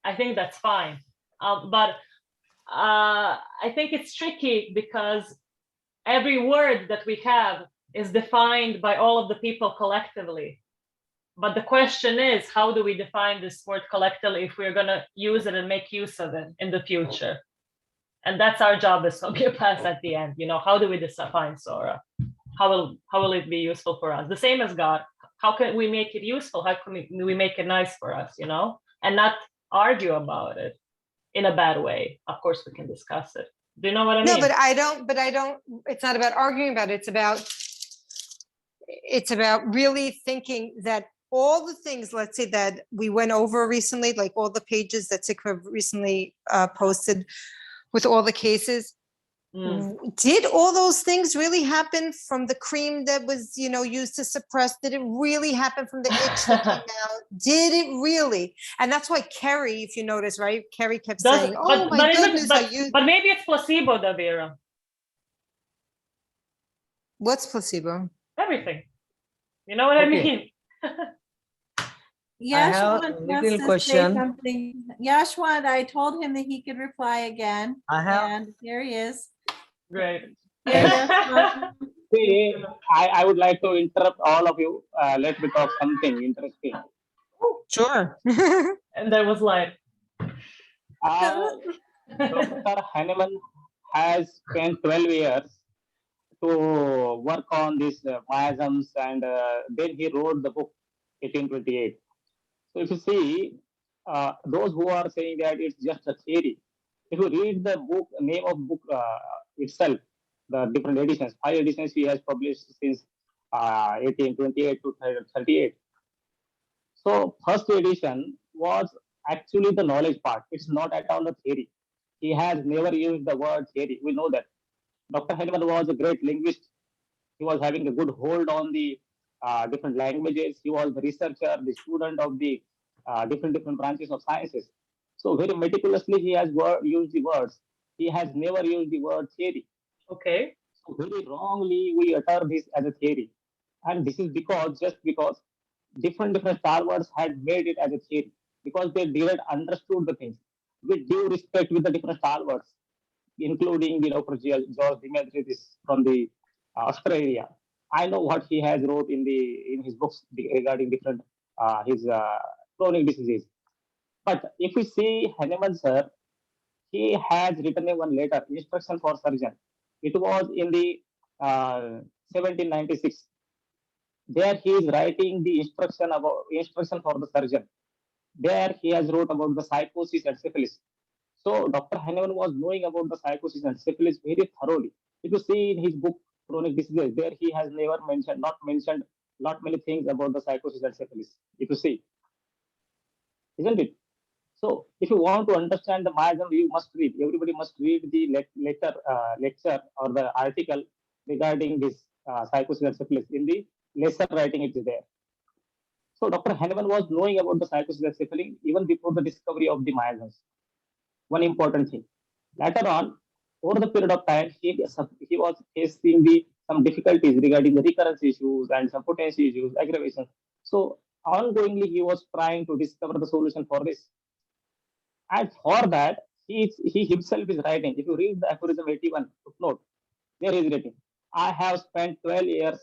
I think that's fine. But I think it's tricky because every word that we have is defined by all of the people collectively. But the question is, how do we define this word collectively if we're going to use it and make use of it in the future? And that's our job as homeopaths at the end. How do we define Sora? How will it be useful for us? The same as God. How can we make it useful? How can we make it nice for us, and not argue about it in a bad way? Of course, we can discuss it. Do you know what I mean? No, but I don't, it's not about arguing about it. It's about really thinking that all the things, let's say, that we went over recently, like all the pages that Tikva recently posted with all the cases, did all those things really happen from the cream that was, used to suppress? Did it really happen from the itch that came out? Did it really? And that's why Kerry, if you notice, right? Kerry kept saying, "Oh my goodness, I used." But maybe it's placebo, Davira. What's placebo? Everything. You know what I mean? Yashwant a wants little to question. say something. Yashwant, I told him that he could reply again. And here he is. Great. Yeah, Yashwant. See, I would like to interrupt all of you. Let me talk something interesting. Sure. And there was light. Dr. Hahnemann has spent 12 years to work on these miasms, and then he wrote the book 1828. So if you see, those who are saying that it's just a theory, if you read the book, name of book itself, the different editions, 5 editions he has published since 1828 to 38. So first edition was actually the knowledge part. It's not at all a theory. He has never used the word theory. We know that. Dr. Hahnemann was a great linguist. He was having a good hold on the different languages. He was the researcher, the student of the different branches of sciences. So very meticulously he has used the words. He has never used the word theory. Okay. So very wrongly we utter this as a theory. And this is just because different Star Wars had made it as a theory, because they didn't understood the things. With due respect with the different Star Wars, including the Dr. George Demetrius from the Australia. I know what he has wrote in his books regarding different his chronic diseases. But if we see Hahnemann sir, he has written one letter, Instruction for Surgeon. It was in the 1796. There he is writing the instruction for the surgeon. There he has wrote about the psychosis and syphilis. So Dr. Hahnemann was knowing about the psychosis and syphilis very thoroughly. If you see in his book Chronic Diseases, there he has never mentioned, not mentioned lot many things about the psychosis and syphilis. If you see, isn't it? So if you want to understand the miasm, you must read. Everybody must read the lecture or the article regarding this psychosis and syphilis. In the lesser writing, it is there. So Dr. Hahnemann was knowing about the psychosis and syphilis even before the discovery of the miasms. One important thing. Later on, over the period of time, he was facing some difficulties regarding the recurrence issues and some potency issues, aggravations. So ongoingly, he was trying to discover the solution for this. And for that, he himself is writing. If you read the aphorism 81 footnote, there he is writing, I have spent 12 years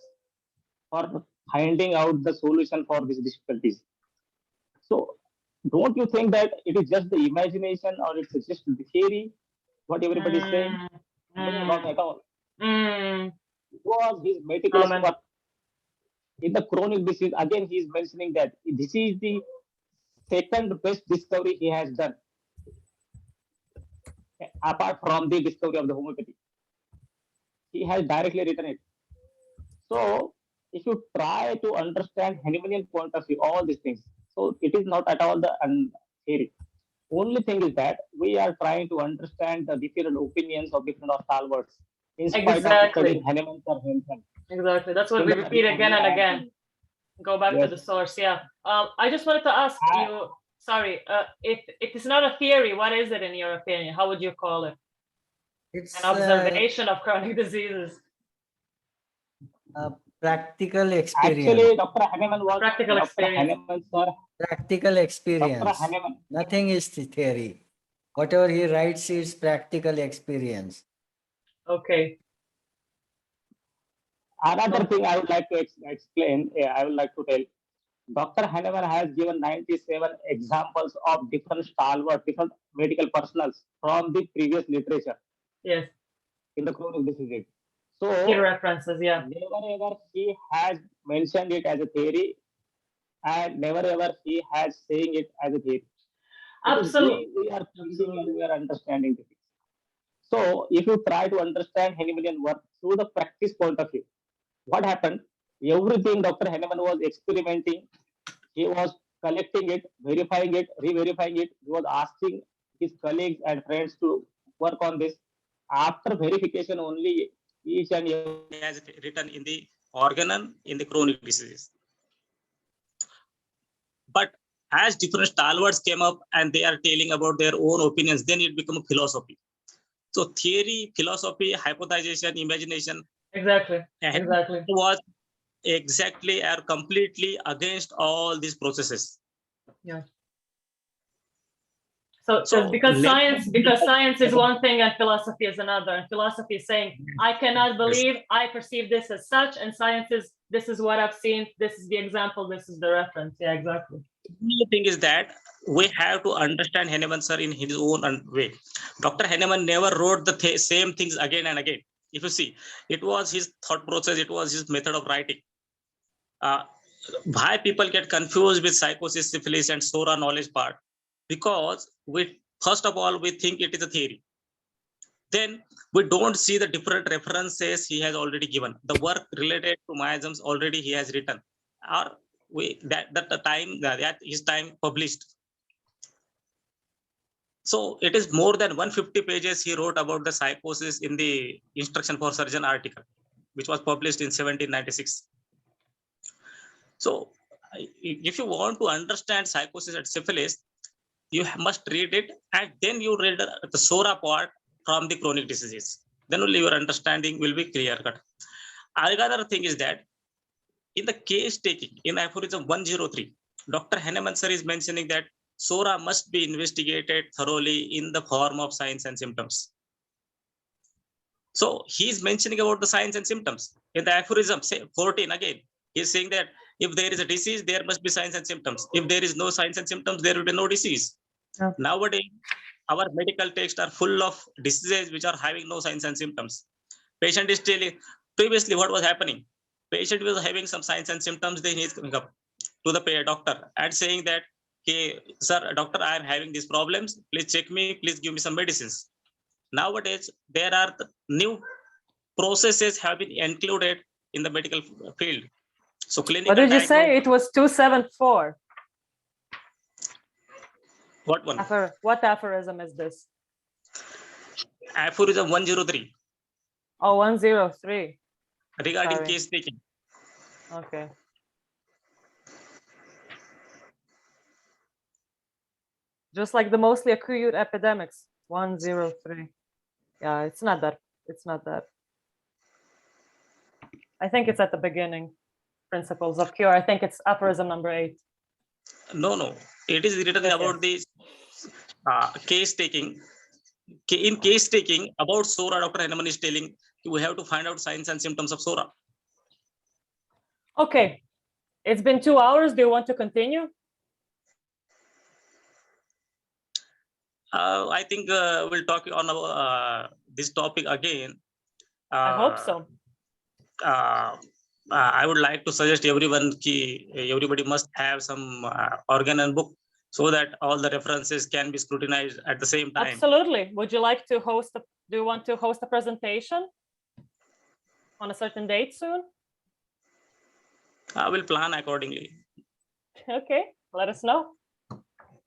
for finding out the solution for these difficulties. So don't you think that it is just the imagination or it's just the theory, what everybody is saying? No, not at all. It was his meticulous work. In the chronic disease, again, he is mentioning that this is the second best discovery he has done, apart from the discovery of the homeopathy. He has directly written it. So if you try to understand Hahnemannian point of view, all these things, so it is not at all the theory. Only thing is that we are trying to understand the different opinions of different stalwarts in spite of Exactly. studying Hahnemann sir himself. Exactly. That's what In we the repeat curriculum, again we and have again. Go back to Yes. the source. Yeah. I just wanted to ask I- you, sorry, if it is not a theory, what is it in your opinion? How would you call it? It's An observation of chronic diseases. a practical experience. Actually, Dr. Hahnemann was Practical Dr. experience. Hahnemann sir. Practical Dr. experience. Hahnemann. Nothing is theory. Whatever he writes is practical experience. Okay. Another thing I would like to explain, I would like to tell, Dr. Hahnemann has given 97 examples of different stalwarts, different medical personals from the previous literature Yes. in the chronic diseases. So, Key references. Yeah. never ever he has mentioned it as a theory, and never ever he has saying it as a theory. Absolutely. We are thinking and we are understanding the things. So, if you try to understand Hahnemannian work through the practice point of view, what happened? Everything Dr. Hahnemann was experimenting, he was collecting it, verifying it, re-verifying it. He was asking his colleagues and friends to work on this. After verification, only each and every has written in the organon in the chronic diseases. But as different stalwarts came up and they are telling about their own opinions, then it became a philosophy. So theory, philosophy, hypothesization, imagination. Exactly. Exactly. Was exactly are completely against all these processes. Yeah. So because science is one thing and philosophy is another, and philosophy is saying I cannot believe, I perceive this as such, and science is this is what I've seen, this is the example, this is the reference. Yeah, exactly. The thing is that we have to understand Hahnemann sir in his own way. Dr. Hahnemann never wrote the same things again and again. If you see, it was his thought process, it was his method of writing. Why people get confused with psychosis, syphilis, and SORA knowledge part? Because first of all, we think it is a theory. Then we don't see the different references he has already given. The work related to miasms already he has written, or that the time that his time published. So it is more than 150 pages he wrote about the psychosis in the Instruction for Surgeon article, which was published in 1796. So if you want to understand psychosis and syphilis, you must read it, and then you read the SORA part from the chronic diseases. Then only your understanding will be clear cut. Another thing is that in the case taking, in aphorism 103, Dr. Hahnemann sir is mentioning that SORA must be investigated thoroughly in the form of signs and symptoms. So he's mentioning about the signs and symptoms. In the aphorism 14 again, he's saying that if there is a disease, there must be signs and symptoms. If there is no signs and symptoms, there will be no disease. Oh. Nowadays, our medical texts are full of diseases which are having no signs and symptoms. Patient is telling, previously what was happening? Patient was having some signs and symptoms, then he is coming up to the doctor and saying that, hey, sir, doctor, I am having these problems. Please check me, please give me some medicines. Nowadays, there are the new processes have been included in the medical field. So clinical. What did you say? It was 274. What one? What aphorism is this? Aphorism 103. Oh, 103. Regarding Sorry. case taking. Okay. Just like the mostly acute epidemics, 103. Yeah, it's not that. It's not that. I think it's at the beginning. Principles of cure. I think it's aphorism number 8. No. It is written Yes, about the case taking. In case taking about SORA, Dr. Hahnemann is telling we have to find out signs and symptoms of SORA. Okay. It's been 2 hours. Do you want to continue? I think we'll talk on this topic again. I hope so. I would like to suggest everybody must have some organon book so that all the references can be scrutinized at the same time. Absolutely. Would you like to host do you want to host a presentation on a certain date soon? I will plan accordingly. Okay, let us know.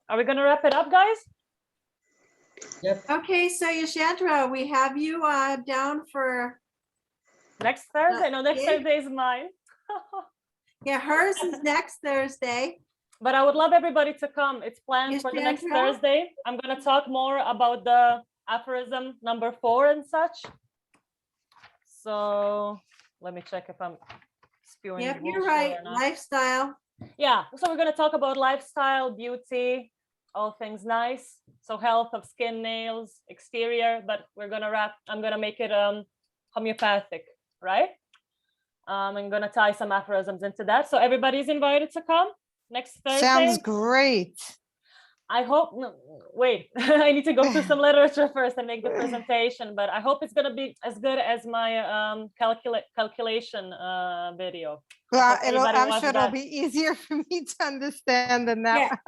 Are we going to wrap it up, guys? Yep. Okay, so Yashandra, we have you down for, Next Thursday? No, next okay. Thursday is mine. yeah, hers is next Thursday. But I would love everybody to come. It's planned Yes, for the next Sandra? Thursday. I'm going to talk more about the aphorism number 4 and such. So let me check if I'm spewing Yep, you're bullshit right. or not. Lifestyle. Yeah, so we're going to talk about lifestyle, beauty, all things nice. So health of skin, nails, exterior, but I'm going to make it homeopathic, right? I'm going to tie some aphorisms into that. So everybody's invited to come next Thursday. Sounds great. I hope, no, wait, I need to go through some literature first and make the presentation, but I hope it's going to be as good as my calculation video. Well, hope everybody I'm watched sure it'll that. be easier for me to understand than that.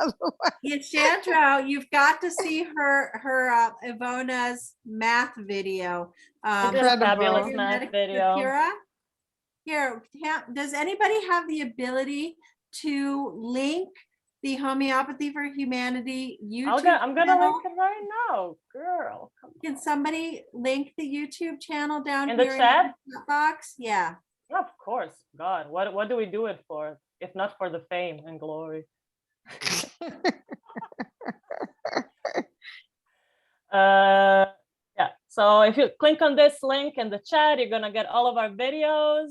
Yashandra, you've got to see her Ivona's math video. It is a fabulous Incredible. math video. Kira, here, does anybody have the ability to link the Homeopathy for Humanity YouTube I'm going to channel? link it right now, girl. Come Can somebody link the YouTube channel down In the here chat? chat box? Yeah. on. Of course, God, what do we do it for? If not for the fame and glory. Yeah, so if you click on this link in the chat, you're gonna get all of our videos.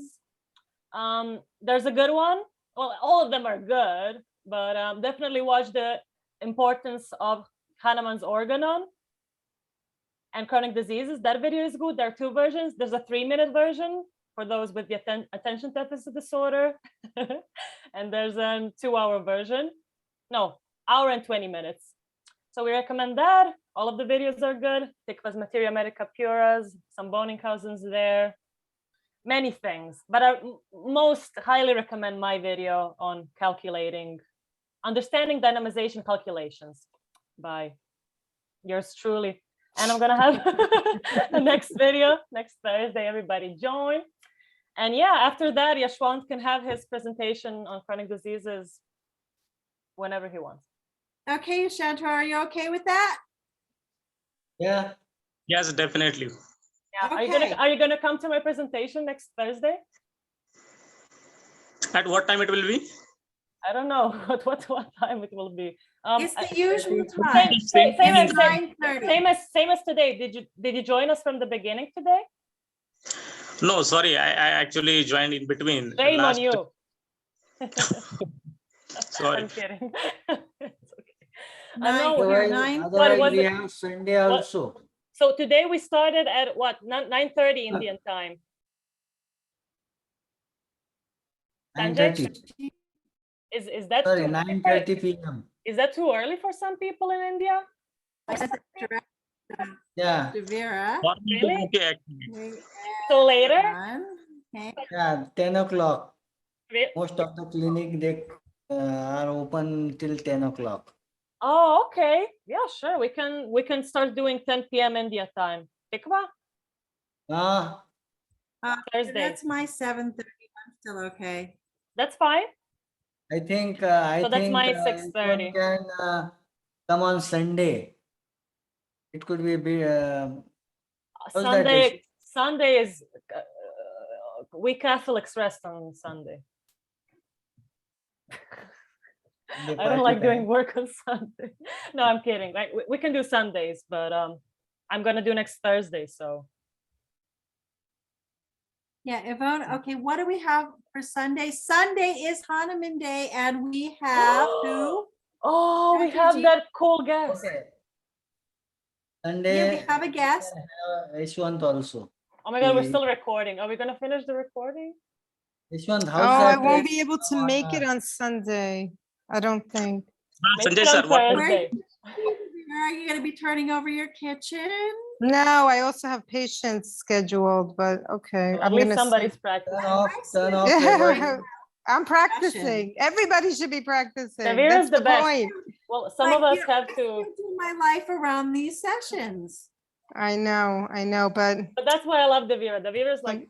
There's a good one. Well, all of them are good, but definitely watch the importance of Hahnemann's organon and chronic diseases. That video is good. There are 2 versions. There's a 3-minute version for those with the attention deficit disorder, and there's a 2-hour version. No, hour and 20 minutes. So we recommend that. All of the videos are good. Tikva's Materia Medica Puras, some boning cousins there, many things. But I most highly recommend my video on understanding dynamization calculations by yours truly. And I'm gonna have the next video next Thursday. Everybody join. And yeah, after that, Yashwant can have his presentation on chronic diseases whenever he wants. Okay, Yashandra, are you okay with that? Yeah. Yes, definitely. Yeah. Okay. Are you gonna come to my presentation next Thursday? At what time it will be? I don't know what time it will be. It's the usual time. Same It's as 9:30. same as today. Did you join us from the beginning today? No, sorry, I actually joined in between. Shame on you. Sorry. I'm kidding. It's okay. I Nine- know. Otherwise, nine- otherwise was we it? have Sunday also. So today we started at what 9:30 Indian time. Sanjay? 9:30. Is that Sorry, too, 9:30 p.m. is that too early for some people in India? Yeah, To Vera. For me, Really? okay, actually. So later? Okay. yeah, 10 o'clock. Re- Most of the clinic they are open till 10 o'clock. Oh, okay. Yeah, sure. We can start doing 10 p.m. India time. Tikva? Ah, Thursday. That's my 7:30. I'm still okay. That's fine. I think So that's my if one 6:30. can come on Sunday. It could be a bit. how's that is? Sunday is we Catholics rest on Sunday. The I don't party like doing time. work on Sunday. No, I'm kidding. Like we can do Sundays, but I'm gonna do next Thursday. So Yeah, Yvonne, okay, what do we have for Sunday? Sunday is Hanuman Day and we have who? oh, we Dr. have G. that cool guest. Okay. Yeah, Sunday. we have a guest. Ishwant also. Oh my god, we're The- still recording. Are we gonna finish the recording? Ishwant, Oh, how's I that? won't be able to make it on Sunday. I don't think. Make Sanjay it sir, on what Thursday. Are you gonna be turning over your kitchen? No, I also have patients scheduled, but okay. At I'm least gonna somebody's see. practicing. Turn off. Yeah, your- I'm practicing. Everybody should be practicing. Tavira That's is the the best. point. Well, some of Like, us you know, have I to, schedule my life around these sessions. I know, but but that's why I love Davira. Davira's like,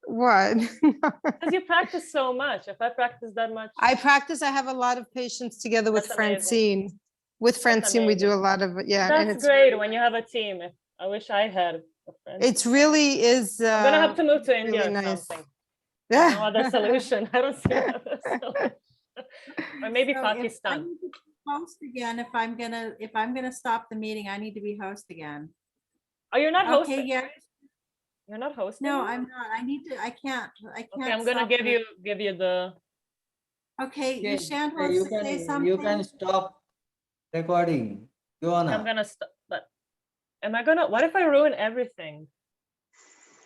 what? because you practice so much. If I practice that much, I practice. I have a lot of patients together with That's amazing. Francine. With Francine, we do a lot of, yeah. and That's it's great when you have a team. I wish I had a friend. It's really is. I'm gonna have to move to India really or nice. something. There's no other solution. I don't see another solution. Or maybe So if I Pakistan. need to be Host again, if I'm gonna stop the meeting, I need to be host again. Oh, you're not Okay, hosting. yeah, You're not hosting. no, I'm not. I can't. Okay, I'm gonna stop give the- you the. Okay, Okay, Nishant you wants to say can, something. you can stop recording. I'm Joanna, gonna stop. But am I gonna? What if I ruin everything?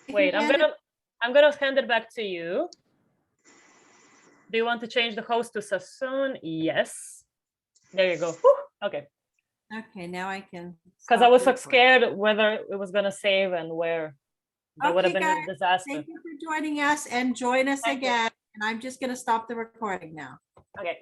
If you Wait, I'm hand it- gonna hand it back to you. Do you want to change the host to Sassoon? Yes. There you go. Whew, okay. Okay, now I can. Because I stop was the so recording. scared whether it was gonna save and where. That would have Okay, been a guys, disaster. Thank you for joining us and join us Thank you. again. And I'm just gonna stop the recording now. Okay.